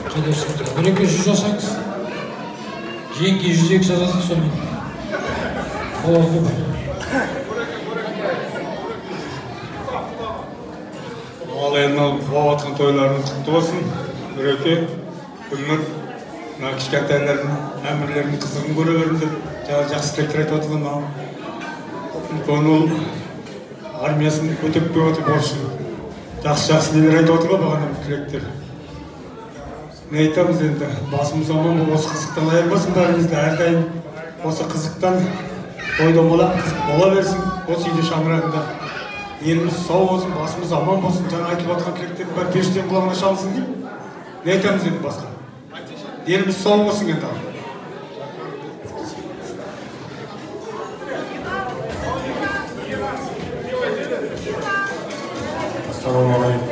Қайда жүрсіңдер? Үлеке 100 жасаңыз. Жеңге 102 жасасын сонымен. Оларды бар. Енді болып атқан тойларыңыз құтты болсын. Үреке, Гүлнұр, кішкентайлардың әмірлерінің қызығын көре беріңдер. Жақсы тілектер айтып отырған. Ол армиясын өтеп беріп отыр борышын. Жақсы нелер айтып отырған бағанам тілектер. Не айтамыз енді, басымыз аман бұл осы қызықтан айырмасын бәрімізді әрдайым. Осы қызықтан тойдан бола берсін, осы үйде шаңырағында. Еліміз сау болсын, басымыз аман болсын, жаңа айтылып атқан тілектердің бәрі періштенің құлағына шалсын деймін. Не айтамыз енді басқа? Еліміз сау болсын енді. Ассалаумағалейкум.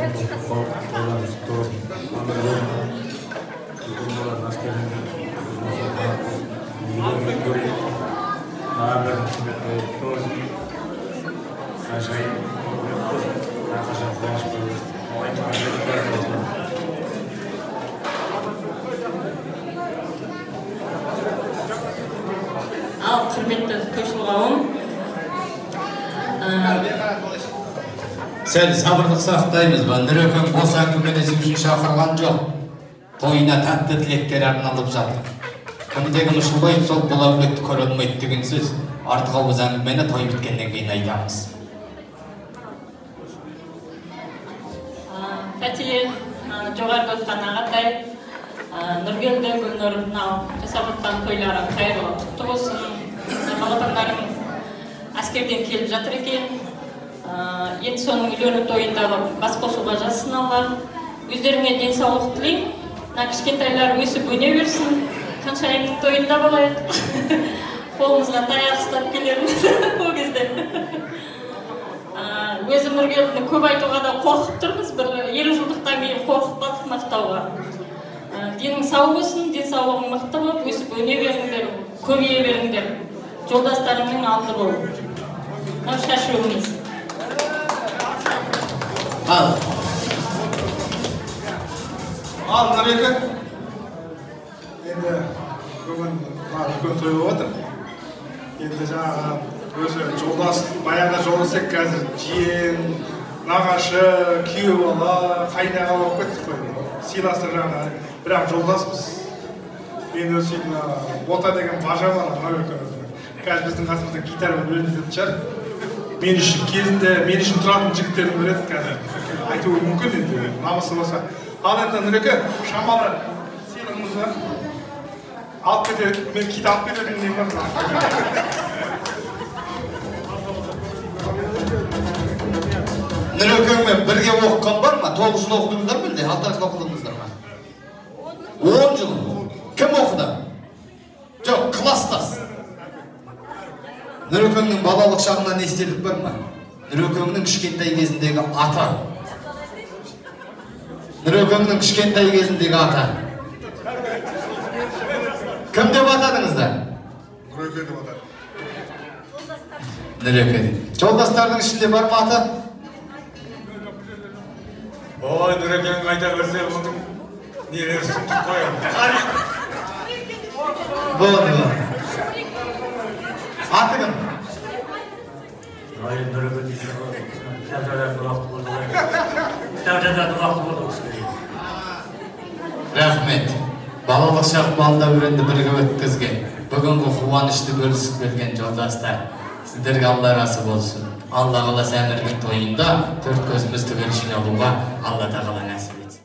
Ал құрметті көшіл қауым, Сәл сабырлық сақтаймыз ба? Нүрекең бос әңгімелесу үшін шақырған жоқ. Тойына тәтті тілектер арналып жатыр. Кімдегі мұшылбай сол бұл әулетті көре алмайды деген сөз. Артық ауыз әңгімені той біткеннен кейін айтамыз. Фәтие, жоғарғы отқан ағатай, Нұргелді Гүлнұр жасап отқан тойлары қайырлы құтты болсын. Балапандарым әскерден келіп жатыр екен. Енді соның үйлену тойындағы бас қосуға жазсын Алла. Өздеріңе денсаулық тілеймін. Кішкентайлар өсіп өне берсін. Қаншайымның тойында болайық. Қолымызға таяқ ұстап келерміз ол кезде. Өзім Нұргелдіні көп айтуға да қорқып тұрмыз. Бір 50 жылдықтан кейін қорқып қалдық мақтауға. Денің сау болсын, денсаулығың мықты болып, өсіп өне беріңдер. көбейе беріңдер. Жолдастарыңның алды бол. Шашуыңыз. Ал, Нұреке. Енді бүгін үлкен той болып отыр. Енді жаңағы өзі жолдас, баяғыда жолдасек қазір жиен, нағашы, күйеу бала, қайнаға болып кеттік қой. Сыйластық жағынан, бірақ жолдаспыз. Мен өзі сөйтіп Бота деген бажа бар, Нұрекеміздің. Қазір біздің қасымызда гитарамен өлеңдететін шығар. Мен үшін кезінде, мен үшін тұратын жігіттердің бірі еді қазір. Айтуы мүмкін енді, намысы болса. Ал енді Нұреке, шамалы сыйлығымыз бар. Алып кетеді, мен кит алып кетеді деймін бар. Нұрекеңмен бірге оқыған бар ма? 9 жыл оқыдыңыздар ма? 6 жыл оқыдыңыздар ма? 10 жыл. Кім оқыды? Жоқ, класстас. Нұрекеңнің балалық шағынан естелік бар ма? Нұрекеңнің кішкентай кезіндегі ата. Нұрекеңнің кішкентай кезіндегі ата. Кім деп атадыңыздар? Нұреке деп атады. Нұреке. Жолдастардың ішінде бар ма ата? Ой, Нұрекең қайта көрсе, оның нелер сұмдық қояды. Болды. Аты кім? Ой, Нұреке дейсің ғой. Кітап жазатын уақыт болды ғой. Кітап жазатын уақыт болды ғой. Рахмет. Балалық шақ балда өренді бірге өткізген. Бүгінгі қуанышты бөлісіп келген жолдастар. Сіздерге Алла разы болсын. Алла қаласа әмірдің тойында төрт көзіміз түгел жиналуға Алла тағала нәсіп етсін.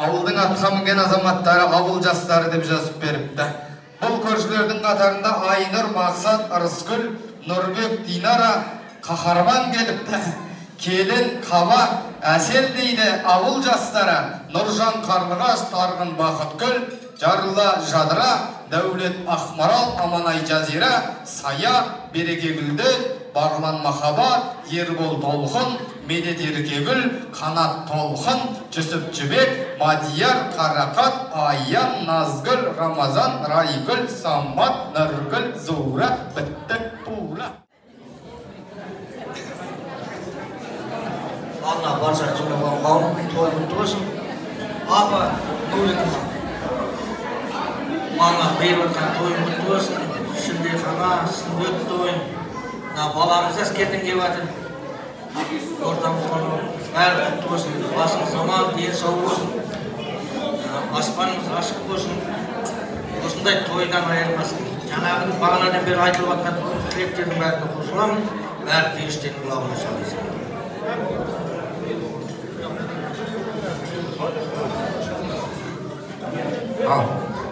Ауылдың атқа мінген азаматтары ауыл жастары деп жазып беріпті. Бұл көршілердің қатарында Айнұр, Мақсат, Ырысгүл, Нұрбек, Динара, Қахарман келіпті. келін қаба әсел дейді ауыл жастары. Нұржан Қарлығаш, Тарғын Бақытгүл, Жарыла Жадыра, Дәулет Ақмарал, Аманай Жазира, Сая Берекегүлді, Бағлан Махабат, Ербол Толқын, Медет Еркегүл, Қанат Толқын, Жүсіп Жібек, Мадияр Қарақат, Аян Назгүл, Рамазан Райгүл, Самат Нұргүл, Зура Біттік Тура. Алла барша жиналған қауым той құтты болсын. Апа Нұрекова мана беріп жатқан той құтты болсын. Шілдехана, сүндет той. Баламыз әскерден келіп жатыр. Ортамызға бәрі құтты болсын. Басыңыз аман, дені сау болсын. Аспанымыз ашық болсын. Осындай тойдан айырмасын. Жаңағы бағанадан бері айтылып жатқан тілектердің бәріне қосыламын. Бәрі періштенің құлағына шалысын.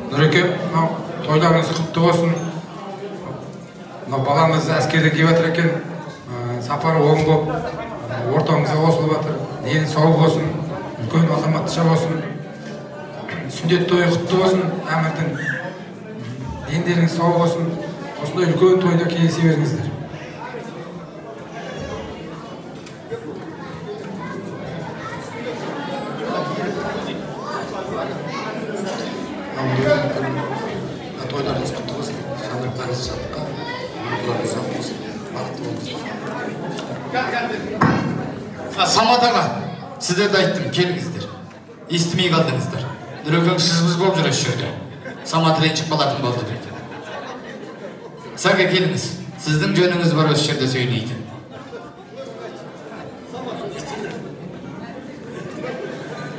Нұреке, тойларыңыз құтты болсын. Баламыз әскерде келіп жатыр екен. Сапары оң болып, ортамызға қосылып жатыр. Дені сау болсын, үлкен азаматша болсын. Сүндет тойы құтты болсын, әмірдің. Дендеріңіз сау болсын. Осындай үлкен тойда кездесе беріңіздер. Тойларыңыз құтты болсын, шаңырақтарыңыз шаттыққа, өмірлеріңіз ұзақ болсын, бақытты болыңыздар. Самат аға, сіздерді айттым, келіңіздер. Естімей қалдыңыздар. Нұрекең шыжбыз болып жүр осы жерде. Самат ренжіп қалатын болды дейді. Сәке келіңіз, сіздің жөніңіз бар осы жерде сөйлейтін.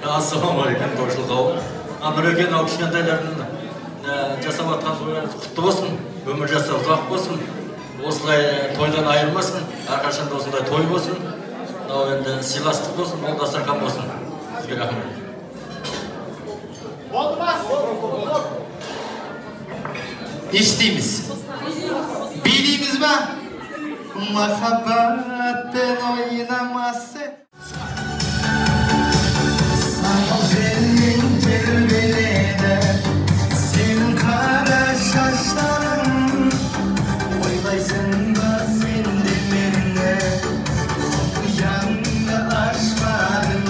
Ассалаумағалейкум, тойшыл қауым. Нұрекең ау кішкентайлардың жасап атқан тойларыңыз құтты болсын, өмір жасы ұзақ болсын, осылай тойдан айырмасын, әрқашанда осындай той болсын, енді сыйластық болсын, мол дастархан болсын. Сізге рахмет. Естиміз. Билейміз ба? Махаббатпен ойнамасы. Сағал желмен тербеледі, сенің қара шаштарың. Ойлайсың ба сен де мені, құпиямды ашпадың.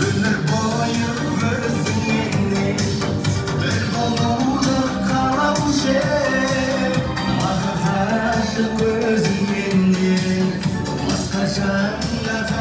Өмір бойы өзіңмен бір болуды қалаушы. Маған ғашық өзіңмен, басқа жанға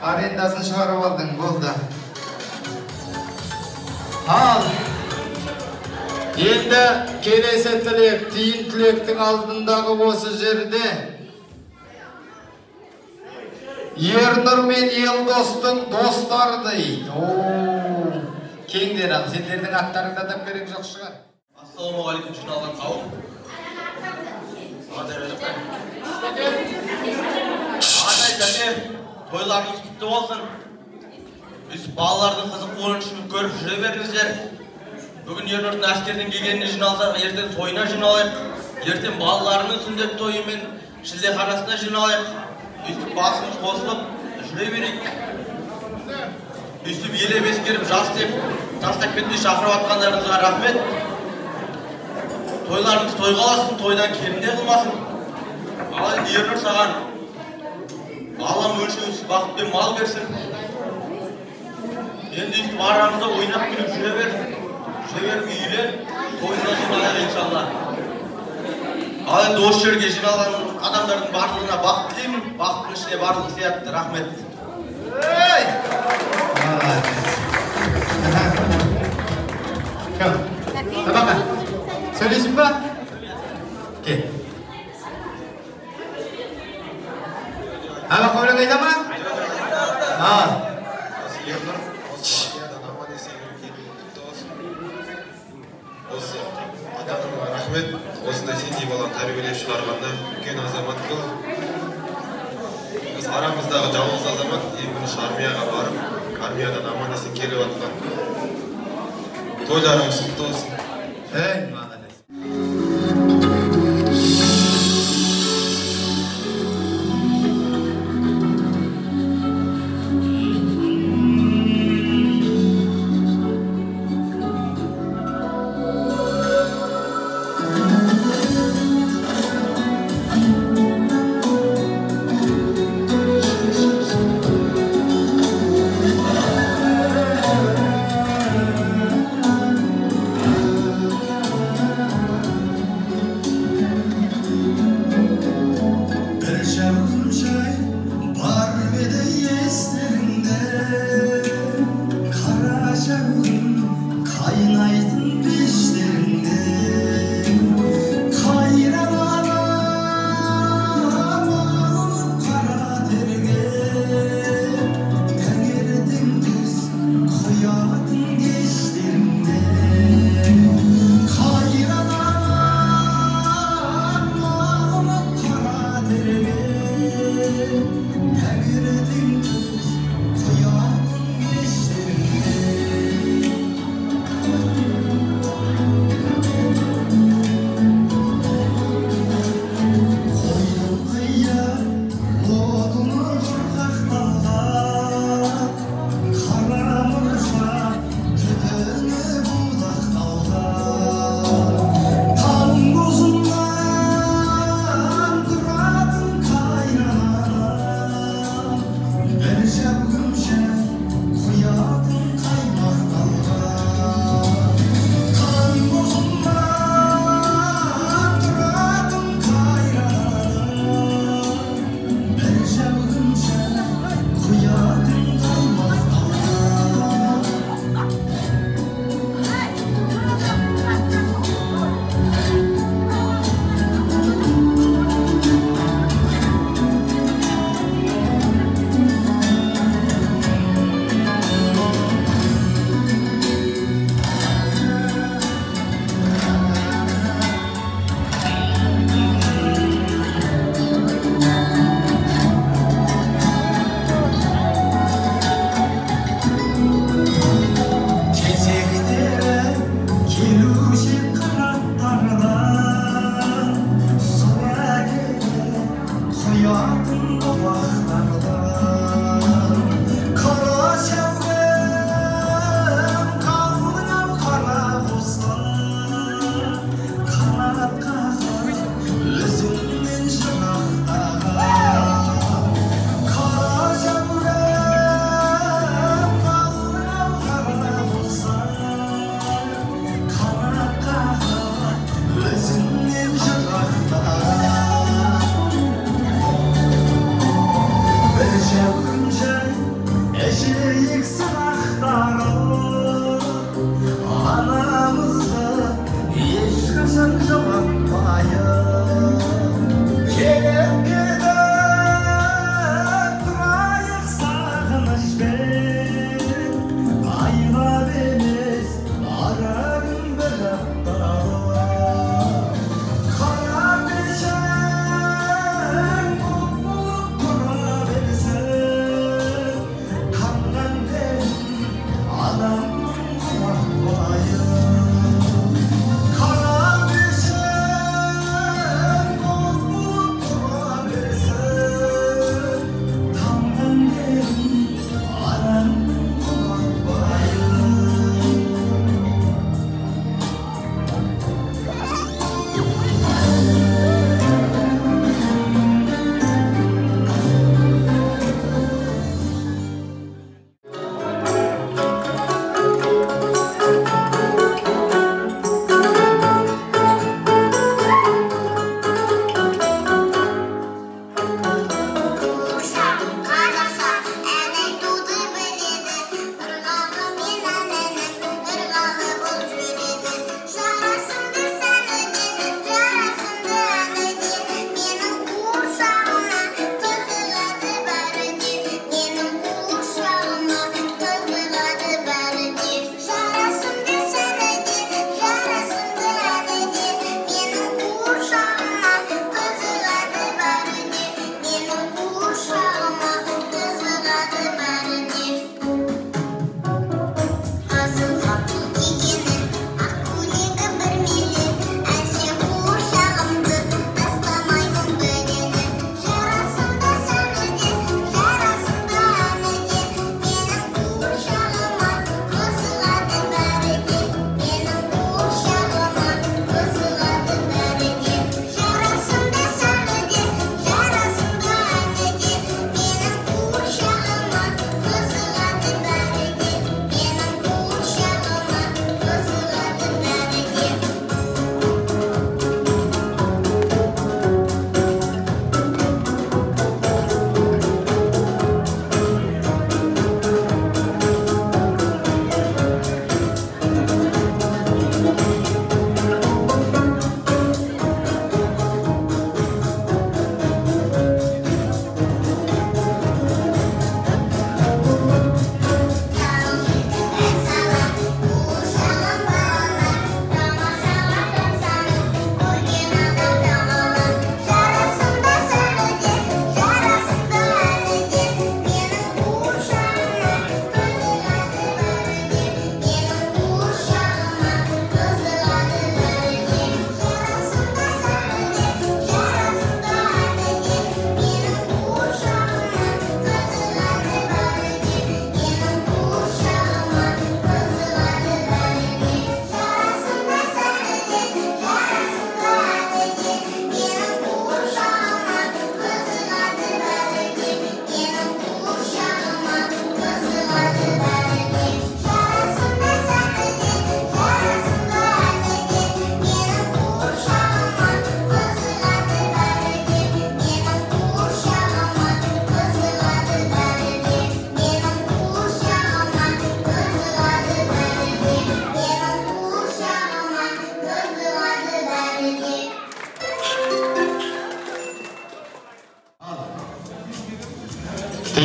Arendaсын шығарып алдың, болды. Ал, енді келесі тілек, тиын тілектің алдындағы осы жерде Ернұр мен Елдостың достары дейді. Кеңдер ал, сендердің аттарыңда да керек жоқ шығар. Ассалаумағалейкум жиналған қауым. Атай және тойларыңыз құтты болсын. Біз балалардың қызық ойыншыны көріп жүре беріңіздер. Бүгін Ернұрдың әскерден келгеніне жиналсақ, ертең тойына жиналайық. Ертең балаларының сүндет тойы мен шілдеханасына жиналайық. Өйстіп басымыз қосылып жүре берейік. Өйстіп елеп ескеріп жас деп тастап кетпей шақырып атқандарыңызға рахмет. Тойларыңыз тойға алсын, тойдан кемінде қылмасын. Ал енді Ернұр саған Аллам өлшеусіз бақыт пен мал берсін. Енді өйстіп арамызда ойнап күліп жүре бер. Жүре беріп үйлен, тойына жиналайық иншалла. Ал енді осы жерге жиналған адамдардың барлығына бақыт тілеймін. Бақыттың ішіне барлығы сиятты. Рахмет. Кім? Tabaka, söylesin mi? Gel. Tabaka öyle kayda mı? Al. Рахмет, осындай сендей баланы тәрбиелеп шығарғанда үлкен азамат бұл. Біз арамыздағы жалғыз азамат ең бірінші армияға барып, армиядан аман есен келіп жатқан. Тойларыңыз құтты болсын.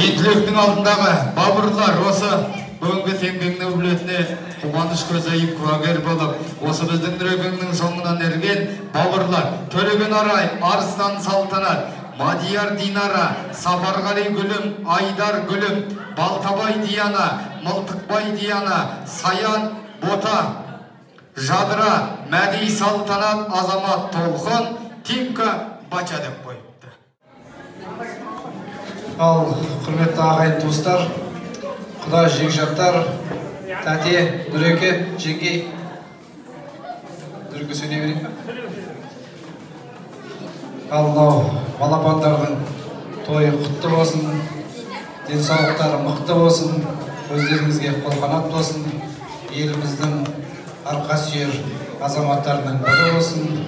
Ен түлектің алдындағы бабырлар осы бүгінгі теңгеңнің үлетіне қуаныш көзайып куәгер болып, осы біздің Нұрекеңнің соңынан ерген бабырлар Төлеген Арай, Арыстан Салтанат, Мадияр Динара, Сапарғали Гүлім, Айдар Гүлім, Балтабай Дияна, Мылтықбай Дияна, Саян Бота, Жадыра, Мәди Салтанат, Азамат Толқын, Тимка Бача деп қойыпты. Ал құрметті ағайын туыстар, құда жекжаттар, тәте, Нұреке, жеңгей, Нұреке сөйлей берейін бе? Ал мынау балапандардың тойы құтты болсын, денсаулықтары мықты болсын, өздеріңізге қолқанат болсын, еліміздің арқа сүйер азаматтарының бірі болсын,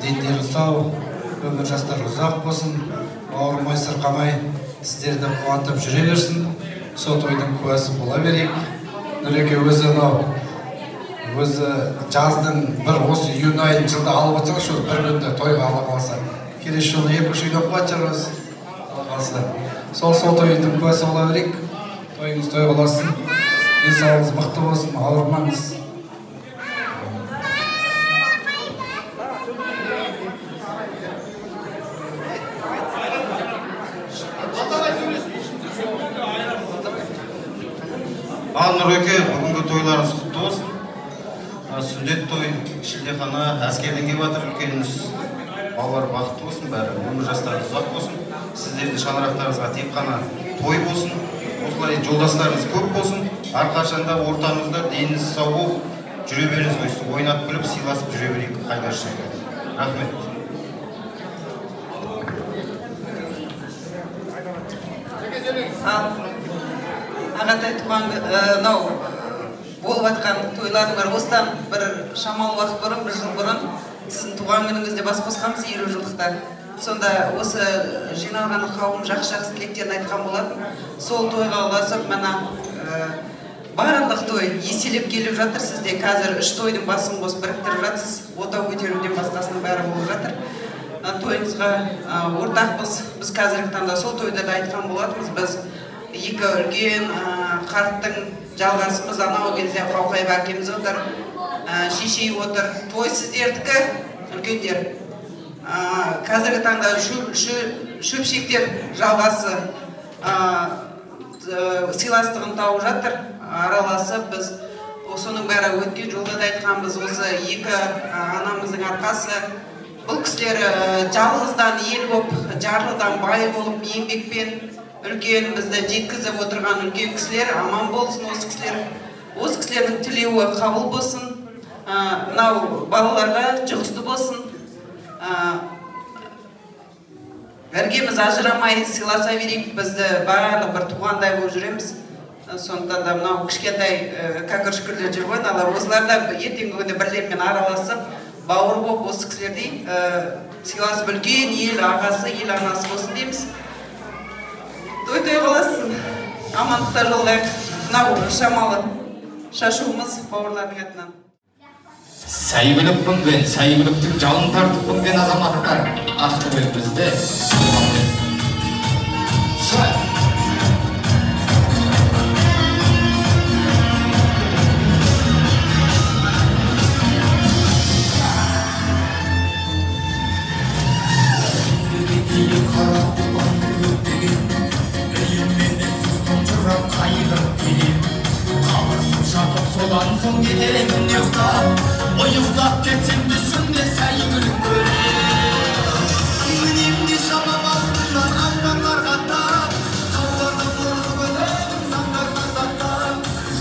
дендері сау, өмір жастар ұзақ болсын, ауырмай сырқамай сіздерді қуантып жүре берсін, сол тойдың куәсі бола берейік. Нұреке өзі өзі жаздың бір осы июнь айын жылда алып отырсақ, шөл бір күнде тойға ала қалса, келесі жылы екі-үш үйде қуат жарымыз қалса. Сол тойдың куәсі бола берейік. Тойыңыз той боласын, денсаулығыңыз мықты болсын, ауырмаңыз. Ал Нұреке, бүгінгі тойларыңыз құтты болсын. Сүндет той, шілдехана, әскерден келіп жатыр, үлкеніміз. Балалар бақытты болсын, бәрі өмір жастарыңыз ұзақ болсын. Сіздердің шаңырақтарыңызға тек қана той болсын. Осылай жолдастарыңыз көп болсын. Әрқашанда ортаңызда деніңіз сау болып, жүре беріңіз, өйстіп ойнап күліп, сыйласып жүре берейік қайдар шыққан. Рахмет. Ағатай туған болып атқан тойлардың бар. Осыдан бір шамалы уақыт бұрын, бір жыл бұрын сіздің туған күніңізде бас қосқанбыз 50 жылдықта. Сонда осы жиналған қауым жақсы тілектерін айтқан болатын. Сол тойға ұласып, барлық той еселеп келіп жатыр. Сізде қазір 3 тойдың басын қосып біріктіріп жатсыз. Отау көтеруден басқасының бәрі болып жатыр. Тойыңызға ортақпыз. Біз қазіргі таңда сол тойда да айтқан болатынбыз. Біз екі үлкен қарттың жалғасымыз, анау кезде Қауқайып әкеміз отыр, шешей отыр. Той сіздердікі, үлкендер. Қазіргі таңда шөпшектер жалғасы сыйластығын тауып жатыр. Араласып, біз соның бәрі өткен жолда да айтқанбыз, осы екі анамыздың арқасы. Бұл кісілер жалғыздан ел болып, жарлыдан бай болып, еңбекпен үлкен бізді жеткізіп отырған үлкен кісілер, аман болсын осы кісілер. Осы кісілердің тілеуі қабыл болсын. Мынау балаларға жұғысты болсын. Біргеміз ажырамай сыйласа берейік, бізді барлық бір туғандай болып жүреміз. Сондықтан да мынау кішкентай кәкір-шүкірлер жүр ғой, осылар да ертеңгі күнде бірлермен араласып, бауыр болып осы кісілердей сыйласып үлкен ел ағасы, ел анасы болсын дейміз. Той-той қаласын, амандықта жолдайық. Мынау шамалы шашуымыз бауырлардың атынан. Сәйгүлік бұнген, сәйгүліктің жалын тартып бұнген азаматтар ақтөбе бізде. Sodan son giderim uykta, o yuklap geçsin düşsün de saygırım böyle. Benim nişanım altından anlamlar katta, sallardım vurdu bölerim sanlardan datta.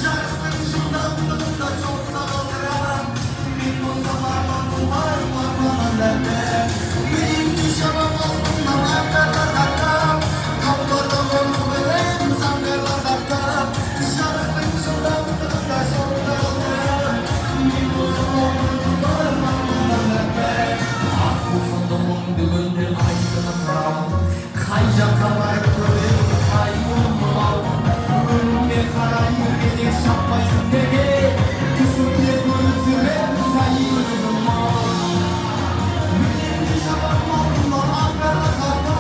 Şarkın şundanlığında çok sağlıram, benim o zamanım var derde. Benim nişanım altından anlamlar katta, sallardım vurdu bölerim sanlardan datta. Şarkın şundanlığında çok Kayacaklar koyun kaybolum Önüme karayı gelir şapmayın dege Üstüne gözüme sayılırım Benim şabaklarımla Ankara kata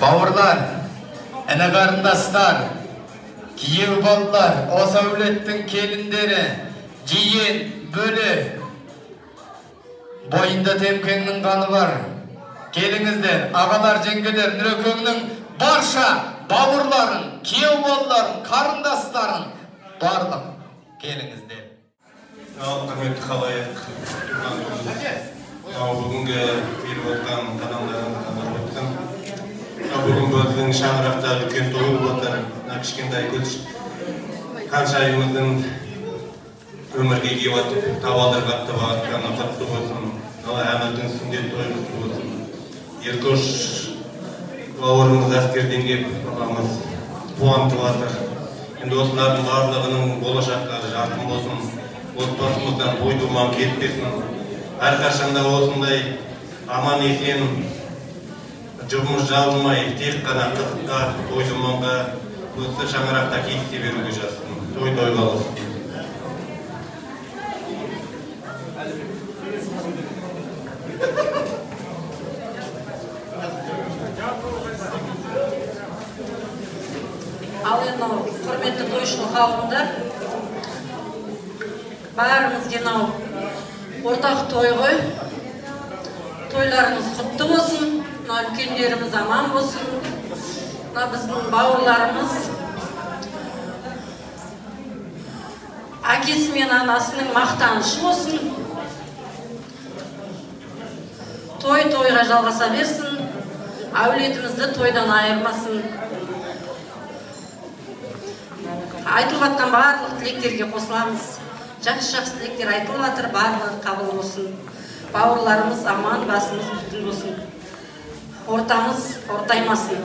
Bауырлар, әне қарындастар, күйеу балалар, осы әулеттің келіндері, жиен, бөлі, бойында темкеңнің қаны бар. Келіңіздер, ағалар, жеңгелер, Нұрекеңнің барша бауырларын, күйеу балаларын, қарындастарын барлық келіңіздер. Құрметті халайық, бүгінгі келіп отқан қадамдарың бүгін біздің шаңырақта үлкен той болып отыр. Кішкентай көз қаншайымыздың өмірге келіп отыр, табалдырғатты бағытқаны құтты болсын. Әмірдің сүндет тойы құтты болсын. Еркөш бауырымыз әскерден келіп ағамыз қуантып жатыр. Енді осылардың барлығының болашақтары жарқын болсын. Отбасымыздан той думан кетпесін. Әрқашанда осындай аман есен жұбымыз жабылмай, тек қана қызыққа, той думанға, осы шаңырақта кездесе беруге жазсын. Той болсын. Ал енді құрметті тойшыл қауымдар, бәріміз жинау ортақ той ғой. Тойларымыз құтты болсын, үлкендеріміз аман болсын. Біздің бауырларымыз әкесі мен анасының мақтанышы болсын. Той тойға жалғаса берсін, әулетімізді тойдан айырмасын. Айтылып жатқан барлық тілектерге қосыламыз. Жақсы тілектер айтылып жатыр, барлығы қабыл болсын. Бауырларымыз аман, басымыз бүтін болсын. Ортамыз ортаймасын.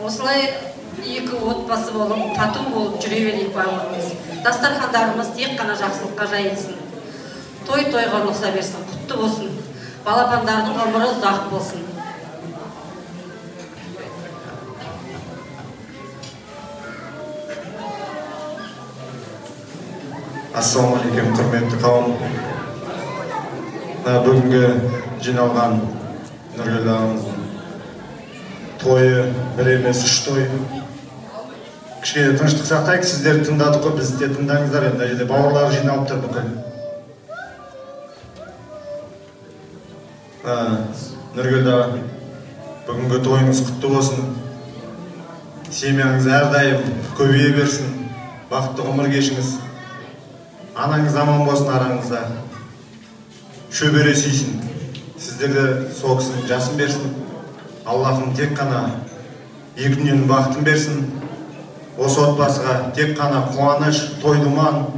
Осылай екі отбасы болып, тату болып жүре берейік барлығымыз. Дастархандарымыз тек қана жақсылыққа жайылсын. Той тойға ұлықса берсін, құтты болсын. Балапандардың ғұмыры ұзақ болсын. Ассалаумағалейкум, құрметті қауым. Бүгінгі жиналған Нұргүл ағамыздың тойы бір емес, 3 той. Кішкене тыныштық сақтайық, сіздер тыңдадық қой, бізді де тыңдаңыздар. Енді жерде бауырлар жиналып тұр бүкіл. Нұргүл аға, бүгінгі тойыңыз құтты болсын. Семьяңыз әрдайым көбейе берсін. Бақытты ғұмыр кешіңіз. Анаңыз аман болсын араңызда. Шөбере сүйсін. Сіздерді сол кісінің жасын берсін. Аллахым тек қана екі дүниенің бақытын берсін. Осы отбасыға тек қана қуаныш, той думан,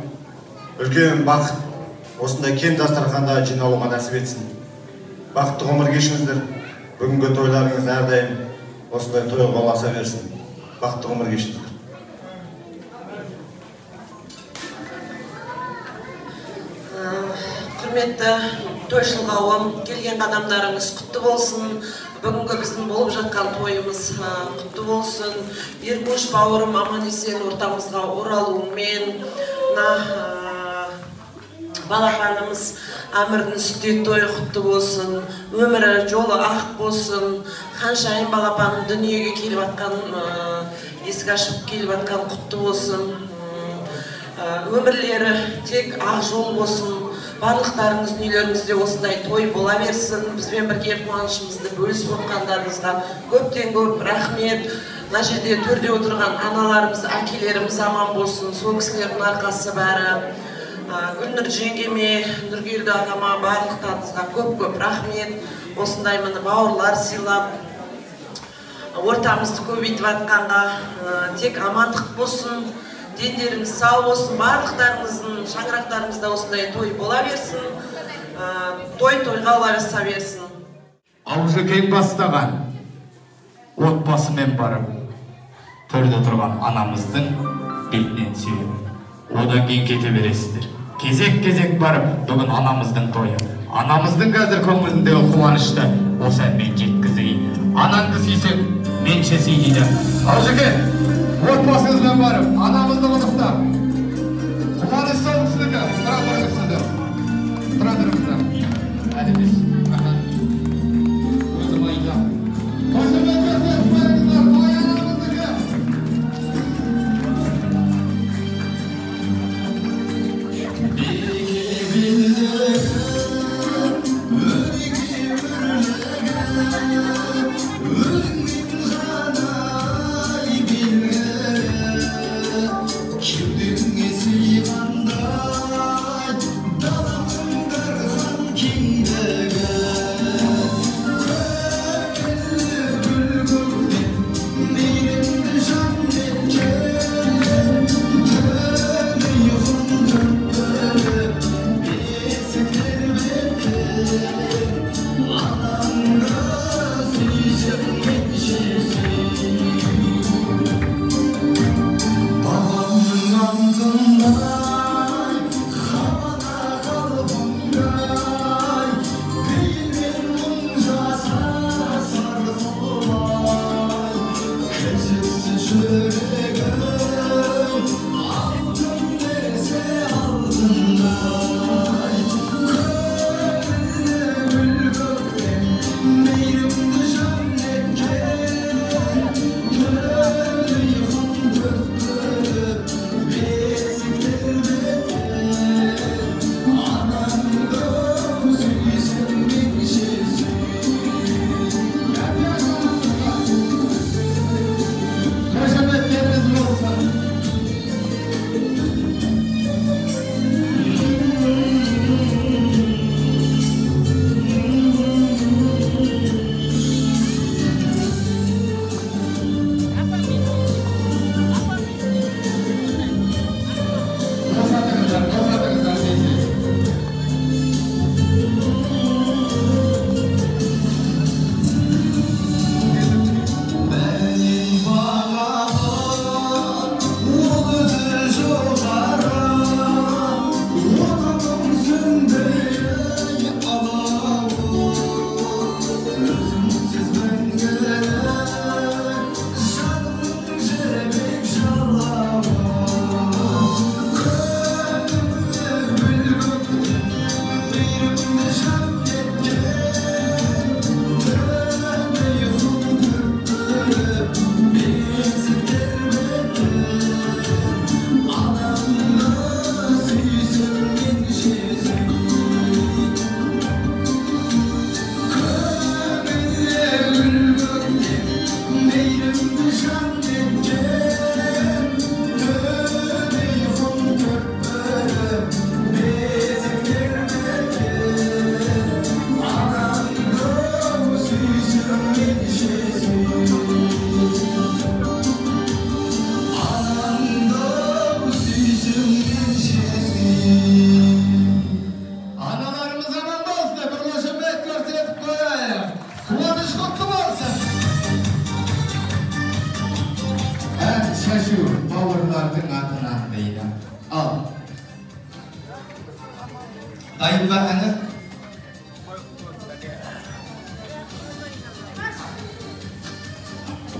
үлкен бақыт, осындай кең дастарханда жиналуға нәсіп етсін. Бақытты ғұмыр кешіңіздер. Бүгінгі тойларыңыз әрдайым осындай тойға ұласа берсін. Бақытты ғұмыр кешіңіздер. Құрметті тойшыл қауым, келген қадамдарыңыз құтты болсын. Бүгінгі біздің болып жатқан тойымыз құтты болсын. Еркөш бауырым аман есен ортамызға оралуымен, балапанымыз Әмірдің сүндет тойы құтты болсын. Өмірі жолы ақ болсын. Қаншайым балапаның дүниеге келіп атқан, есік ашып келіп атқан құтты болсын. Өмірлері тек ақ жол болсын. Барлықтарыңыз үйлеріңізде осындай той бола берсін. Бізбен бірге қуанышымызды бөлісіп отқандарыңызға көптен көп рахмет. Мына жерде төрде отырған аналарымыз, әкелеріміз аман болсын. Сол кісілердің арқасы бәрі. Гүлнұр жеңгеме, Нұргелді ағама барлықтарыңызға көп рахмет. Осындай міне бауырлар сыйлап, ортамызды көбейтіп атқанға тек амандық болсын. Дендеріңіз сау болсын, барлықтарыңыздың шаңырақтарыңызда осындай той бола берсін, той тойға ұласа берсін. Аужекең бастаған отбасымен барып, төрде тұрған анамыздың бетінен сүйіп, одан кейін кете бересіздер. Кезек барып, бүгін анамыздың тойы. Анамыздың қазір көңіліндегі қуанышты осы әнмен жеткізейін. Анаңды сүйсең, менше сүй дейді. Аужекең! Отбасыңызбен барып, анамызды құттықтап, қуаныш сол кісілігі, тұра тұрыңыз сіздер. Тұра тұрыңыздар. Әдемес. Өзім айда.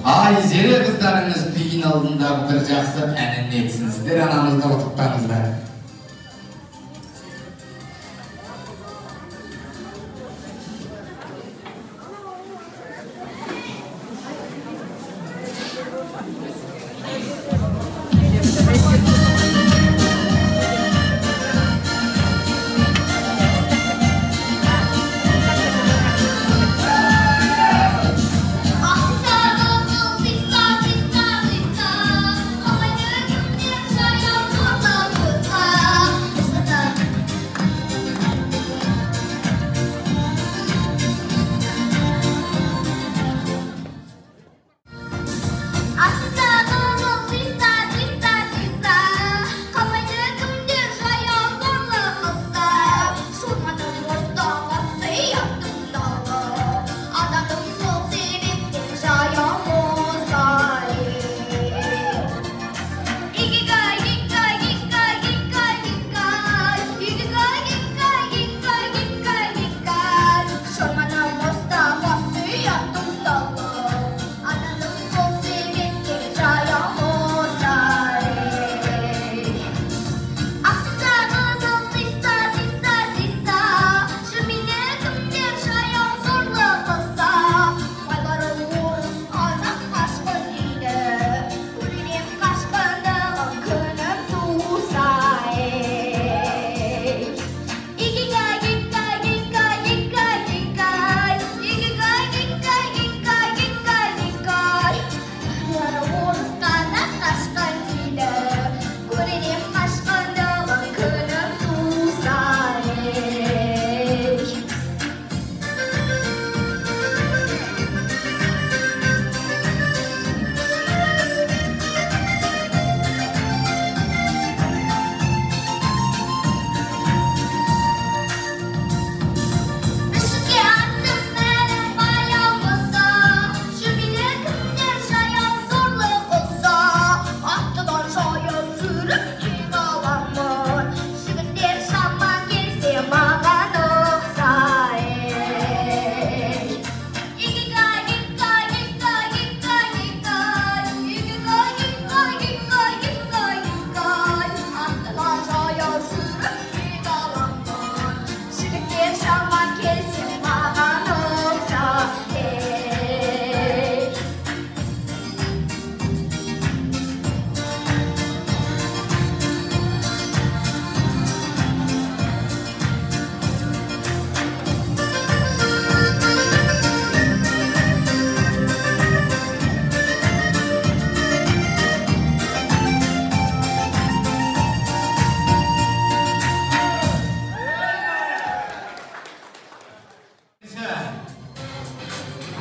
Ay zere kızlarınız düğün aldığında bir жақсы әнін etsіңіздер, анамызды құттықтаңыздар. Sista, sista, sista,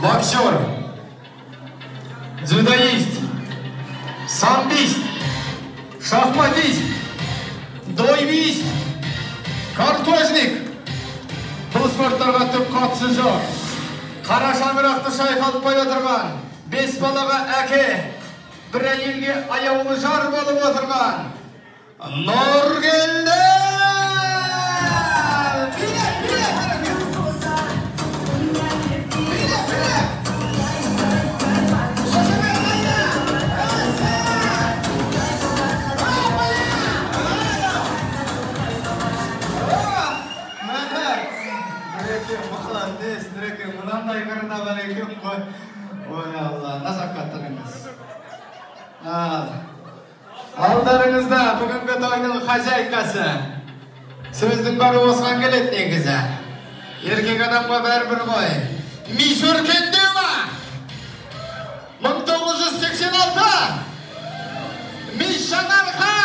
боксер, дзюдоист, самбист, шахматист, дойбист, картожник. Бұл спорттарға түк қатысы жоқ. Қара шаңырақты шайқалып қойып отырған, 5 балаға әке, бір әйелге аяулы жар болып отырған Нұргелді! Мынандай қырына бар екен ғой. Ой Алла, назақаттырыңыз. Алдарыңызда бүгінгі тойдың хозяйкасы. Сөздің бары осыған келеді негізі. Еркек адамға бәрібір ғой. Мис өркендеуі 1986. Мис Жаңарқа.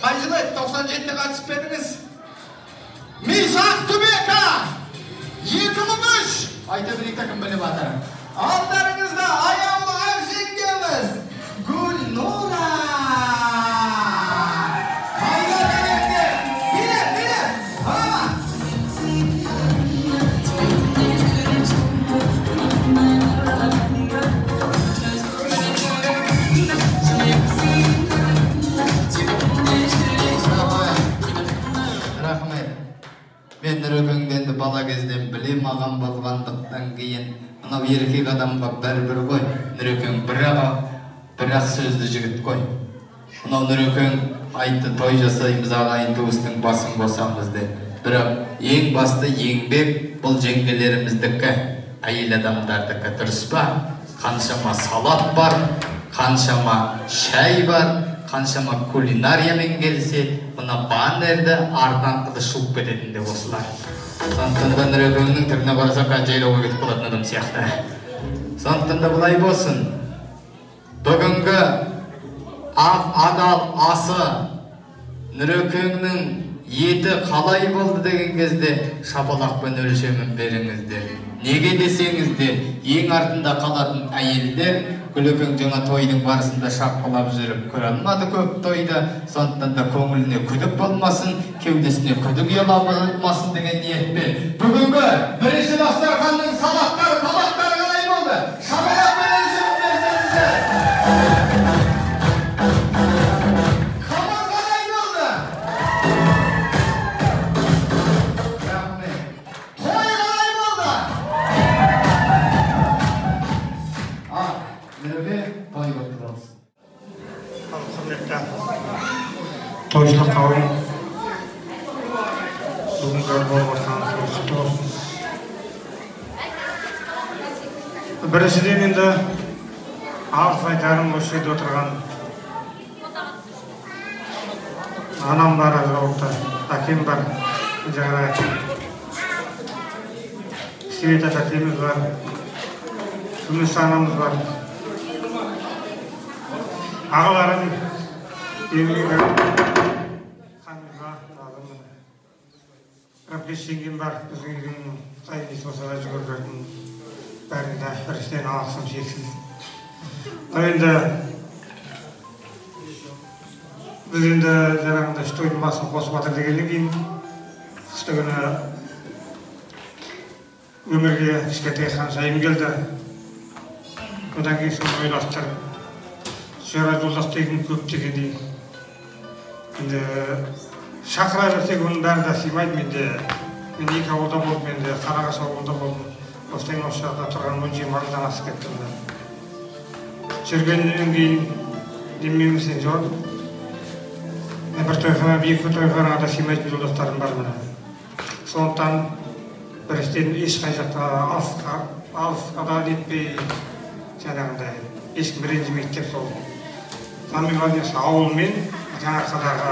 Қай жылы 97-те қатысып беріңіз. Мис Ақтөбека 2003. Айта білікті кім біліп атыр. Алдарыңызда аяулы әжеңгеміз Гүлнұра. Қайдар әлемде. Биле. Рахмет. Мен Нұрекеңденді бала кезден білем ағам болғандықтан кейін мынау еркек адамға бәрібір ғой. Нұрекең бірақ сөзді жігіт қой. Мынау Нұрекең айтты, той жасаймыз ағайын туыстың басын қосамыз деп. Бірақ ең басты еңбек бұл жеңгелеріміздікі, әйел адамдардікі, дұрыс па? Қаншама салат бар, қаншама шай бар, қаншама кулинариямен келсе, мына баннерді артынан қыды шуып кететін де осылар. Сондықтан да Нұрекеңнің түріне қарасақ жайлауға кетіп қалатын адам сияқты. Сондықтан да бұлай болсын. Бүгінгі ақ адал асы Нұрекеңнің еті қалай болды деген кезде шапалақпен өлшемін беріңіздер. Неге десеңіздер, ең артында қалатын әйелдер Гүлекең жаңа тойдың барысында шапқылап жүріп көре алмады көп тойды. Сондықтан да көңіліне күдік болмасын, кеудесіне күдік ұяламасын деген ниетпен бүгінгі бірінші дастарханның салаттары, табақтары қалай болды? Шапалақпен өлшемін берсеңіздер. Қамыр қалай болды? Рахмет. Той қалай болды? Нұрге той болып болсын. Құрметті тойшылық қауым, бүгінгі болып отырған құтты болсын. Біріншіден енді алғыс айтарым осы жерде отырған анам бар, жауапты, әкем бар, жаңа Света тәтеміз бар, Күміс анамыз бар. Ағаларым, еңбегі, қанымға, Рапкеш жеңгем бар, біздің үйдің қайдесі болса да жүгіріп жүретін бәріне де біріншіден алғысым шексіз. Енді біз енді жаңағындай тойдың басын қосып жатыр дегеннен кейін қысты күні өмірге кішкентай ханшайым келді. Одан кейін соны ойластырып жора жолдас деген көп дегендей. Енді шақыра берсек оның бәрі де сыймайды. Мен екі ауылда болдым, мен де Қарағаш ауылында болдым. Осыдан осы жақта тұрған 10-20 асып кеттім. Жүргеннен кейін демеймісен жоқ. Бір тойхана, екі тойханаға да сыймайтын жолдастарым бар міне. Сондықтан біріншіден ешқай жақта алысқа нетпей, жаңағындай ешкім ренжімейді деп сол Ламиғалнес ауылмен Жаңарқадағы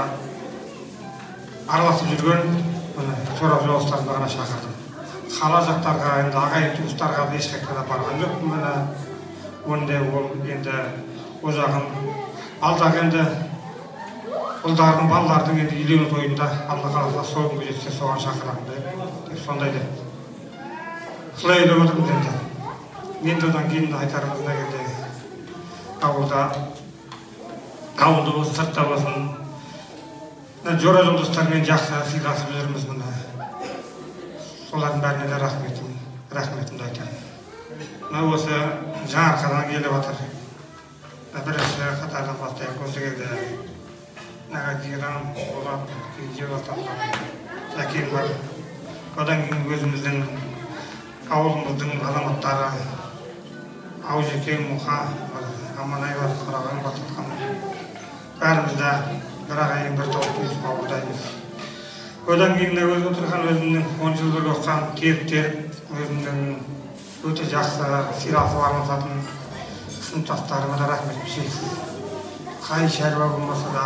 араласып жүрген сорап жолдастарымды ғана шақырдым. Қала жақтарға, енді ағайын туыстарға да ешқайда барған жоқпын міне. Онда ол енді о жағын алдағы енді ұлдардың, балалардың енді үйлену тойында Алла қаласа соғым жетсе соған шақырамын деп сондай деп. Солай ойлап отырмыз енді. енді одан кейін айтарымыз мына жерде ауылда болсын, сыртта болсын, жора жолдастармен жақсы сыйласып жүрміз мына. Солардың бәріне де рахметімді айтамын. Мына осы жаңарқадан келіп отыр. Бірінші қатардан бастайық. Осы кезде Нағадирам, Болат, Жевастатқан, Жәкең бар. Одан кейін өзіміздің ауылымыздың азаматтары, Аужекең, Мұха, Аманай бар, Қарағаң Бататқан. Бәріміз де бір ағайын бір топтымыз бауырдаймыз. Одан кейін өзі отырған өзімнің 10 жыл бірге оқыған кейіптер, өзімнің өте жақсы сыйласып араласатын сыныптастарыма да рахмет шексіз. Қай шаруа болмаса да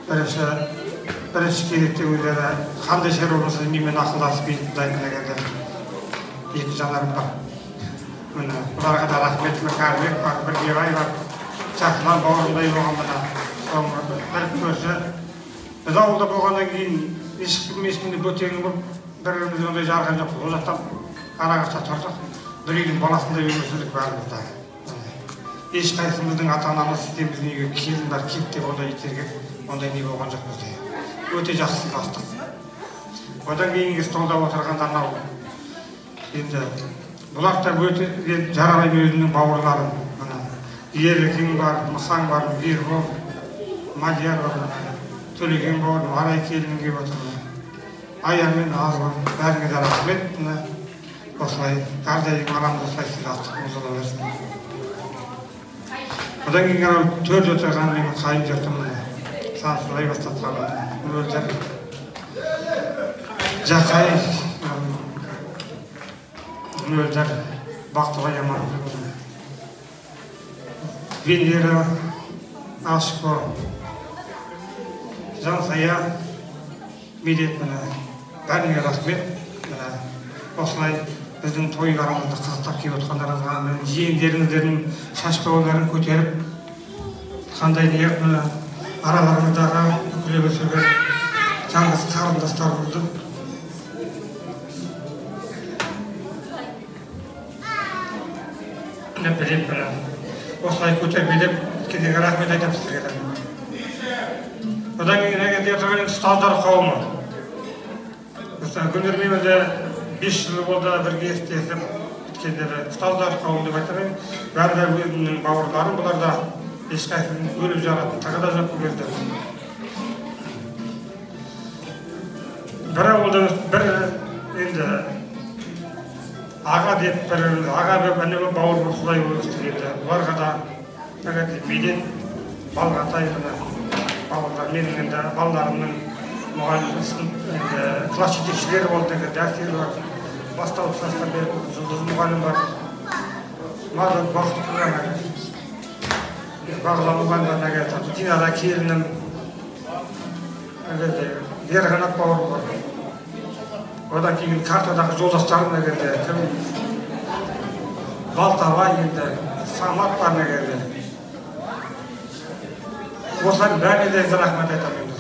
бірінші кезекте өздері қандай шаруа болмаса да менімен ақылдасып дайын дегенде екі жанарым бар. Міне бұларға да рахмет, Кәрібек бар, бір Гебай бар, жақсылар бауырымдай болған мына соңғы бір көрші. Біз ауылда болғаннан кейін ешкімді бөтегін болып бір-біріміз ондай жарған жоқпыз. Ол жақтан арағашта тұрдық, бір үйдің баласындай өмір сүрдік бәрімізді. Ешқайсымыздың ата-анамыз біздің үйге келін бар, кет деп ондай итерген, ондай не болған жоқ бізде. Өте жақсы сыйластық. Одан кейінгі столда отырғандар мынау. Енді бұлар да өте жарабай өзінің бауырларым. Ерекең бар, Мұсаң бар, Ербол, Мадияр бар, Төлеген бауырым, Арай келінін келіп отыр. Аян мен Азғын, бәріңе де рахмет. Осылай, әрдайым арамыз осылай сыйластық бұзыла берсін. Одан кейін төрт отырған менің қайын жұртым сансыздай бастатқан өлдер. Жақай, өлдер, Бақтыбай Аман, Венера, Ашко, Жансая, Медет міне, бәріңе рахмет. Осылай біздің тойларымызды қызықтап келіп отқандарыңызға, жиендеріңіздердің шаш бауырларын көтеріп, қандай ниет міне араларыңыздағы үкілеп өсірген жалғыз қарындастарымызды білеп міне осылай көтермелеп кеткенге рахмет айтамын сіздерге. Одан кейін әгерде отырған ұстаздар қауымы. Күндермеймізде 5 жыл болды бірге істесіп біткендері ұстаздар қауымы деп айтамын. Бәрі де өзімнің бауырларым, бұлар да ешқайсының өліп жаратын тағы да жоқ бұл кезде. Бір ауылда бір енді аға деп бір аға деп әне бауыр болып солай өстік енді. Бұларға да Медет, Балғатай бауырлар, менің енді балаларымның мұғалім класс жетекшілері болды, дәрістері бар, бастауыш класстар беріп, жұлдыз мұғалім бар, Марлық Бақтықұлы, Бағла мұғалім бар, Динара келінім, Ерғанат бауыр бар. Одан кейін картадағы жолдастарым кім Балтабай енді, Самат бар негерде. Осылардың бәріне де рахмет айтамын.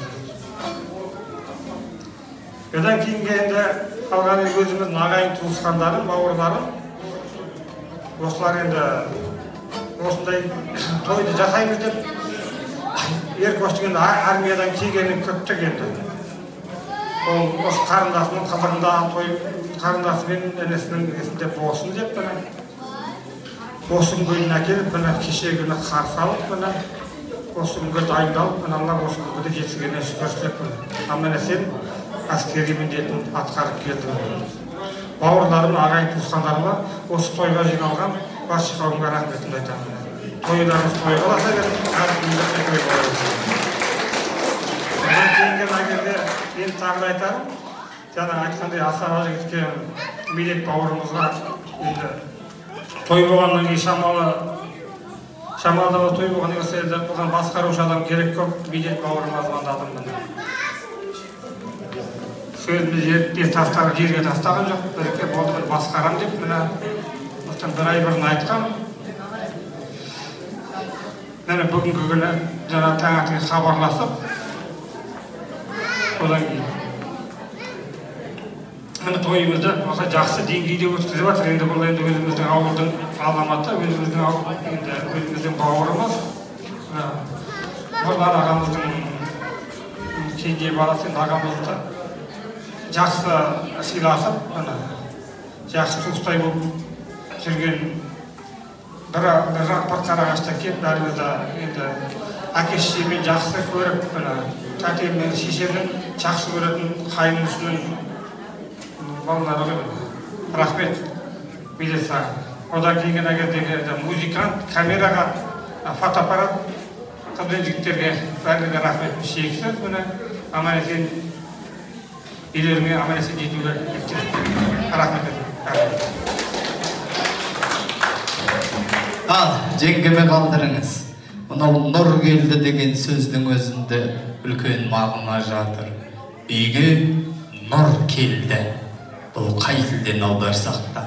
Одан кейінгі енді қалған өзіміздің ағайын туысқандарым, бауырларым. Осылар енді осындай тойды жасаймыз деп Еркөштің армиядан келгенін күттік енді. Ол осы қарындасының қызығында той қарындасы мен енесінің есінде болсын деп осы күнге әкеліп кеше күні қарсы алып осы күнге дайындалып Алла осы күнге жеткізгеніне шүкіршілік. Аман есен әскери міндетін атқарып келді. Бауырларым, ағайын туысқандарыма осы тойға жиналған басшы қауымға рахметімді айтамын. Тойларымыз тойға болса керек, әркімді шекірек болады. Одан кейінгі лагерде мен тағы да айтарым, жаңа айтқандай Асаба жігітке Медет бауырымызға енді той болғаннан кейін шамалдағы той болғаннан кейін бұған басқарушы адам керек көп, Медет бауырыма звондадым міне. Сөзімді жерге тастаған жоқ, бірікке болды басқарам деп міне бір ай бұрын айтқан. Міне бүгінгі күні жаңа таңертең хабарласып, одан кейін міне тойымызды осы жақсы деңгейде өткізіп жатыр. Енді бұл енді өзіміздің ауылдың азаматы, өзіміздің бауырымыз. Нұрлан ағамыздың кенже баласы ағамызды жақсы сыйласып, жақсы туыстай болып жүрген бір жақпар Қарағашта келіп, бәрімізді енді әке-шешемен жақсы көріп, тәтем мен шешемнің жақсы көретін қайнысының балалары ғой. Рахмет билет саған. Одан кейін әгердегі музыкант, камераға, фотоаппарат, қыз бен жігіттерге бәріне рахмет. Шексіз міне аман есен үйлеріңе аман есен жетуге рахмет. Ал, жеңгеме қалдырыңыз. Мынау нұр келді деген сөздің өзінде үлкен мағына жатыр. Үйге нұр келді. Бұл қай тілден аударсақ та.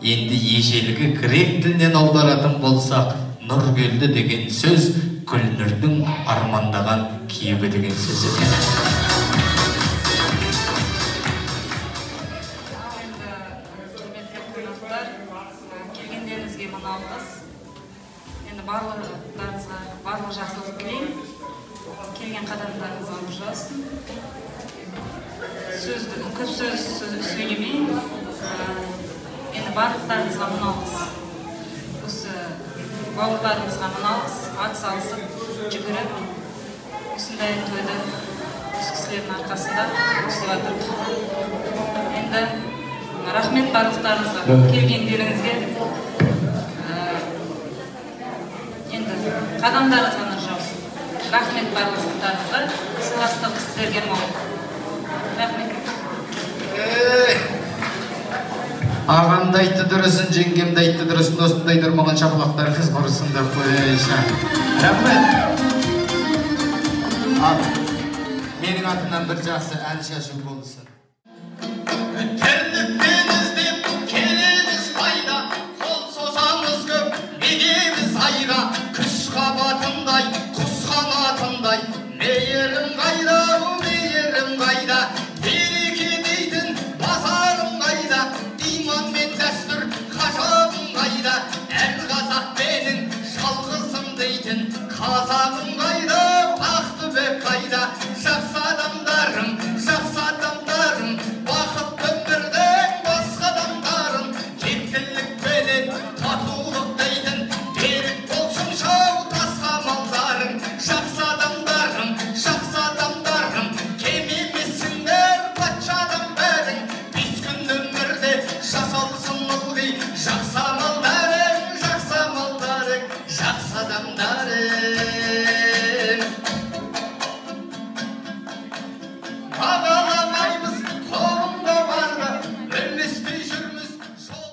Енді ежелгі грек тілінен аударатын болсақ, нұр келді деген сөз Гүлнұрдың армандаған киебі деген сөз екен. Келгендеріңізге мың алғыс. Енді барлықтарыңызға барлық жақсылық тілеймін. Келген қадамдарыңыз алып жассын. Көп сөз сөйлемейін. Енді барлықтарыңызға мың алғыс. Осы бауырларымызға мың алғыс. Ат салысып, жүгіріп, осындай тойды осы кісілердің арқасында өткізіп жатырмыз. Енді рахмет барлықтарыңызға, келгендеріңізге. Енді қадамдарыңызға нұр жаусын. Рахмет барлықтарыңызға, сыйластық сіздерге мол. Рахмет. Ағамды айтты дұрысын, жеңгемді айтты дұрысын, осындай тұрмаған шапалақтар қыз бұрысын да қойшы. Рахмет. Ал, менің атымнан бір жақсы ән шашу болсын. Тірлікпен іздеп келеміз қайда, қол созамыз көп, бегеміз айға, күш қабатындай, құс қанатындай, мейірім қайда, мейірім қайда, береке дейтін базарым қайда, иман мен дәстүр ғажабым қайда, әр қазақ менің жалғызым дейтін қазағым қайда, Ақтөбе қайда, жақсы адамдарым, бақытты өмірдің басқа адамдарым, тектілікпенен татулық дейтін берік болсын жау тасқа малдарым, жақсы адамдарым, кем емессіңдер патшадан бәрің, бес күн өмірде жасалсын ылғи, жақсы амалдарың, жақсы адамдарым. Бағаламаймыз, қолымда барды, өлмеспей жүрміз жол.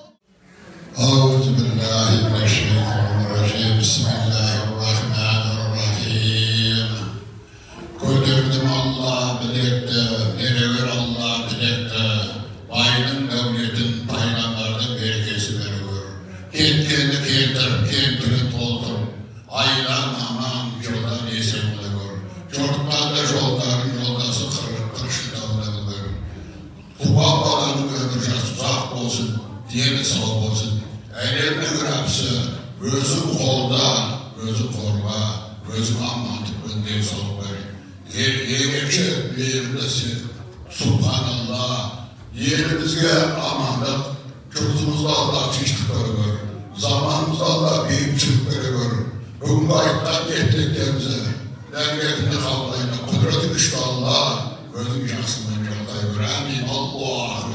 أعوذ بالله من الشيطان الرجيم بسم الله الرحمن الرحيم Көтердім Алла білекті, берегір Алла білекті, байдың дәулетін, пайғамбардың берекесі берігір. Кеткенді келтір, кемтігі толтыр, айдан аман, жолдан есен болығыр. Жортқанда жолдарын жолдасы қыршындауына білгір. Туған баланың өмір жасы ұзақ болсын, дені сау болсын. Әлемнің рәпсі, өзің қолда, өзің қорға, өзің амантып өнден соң бер. Ерекше мейірімді Субханалла, елімізге амандық, жұртымызға Алла тыныштық берігір, заманымызға Алла бейбітшілік берігір. Бүгінгі айтқан ниеттерімізді дәрігерінде қабылдайды. Құдіреті күшті Алла, өзің жақсымен жолдай бер. Әмин. Аллаху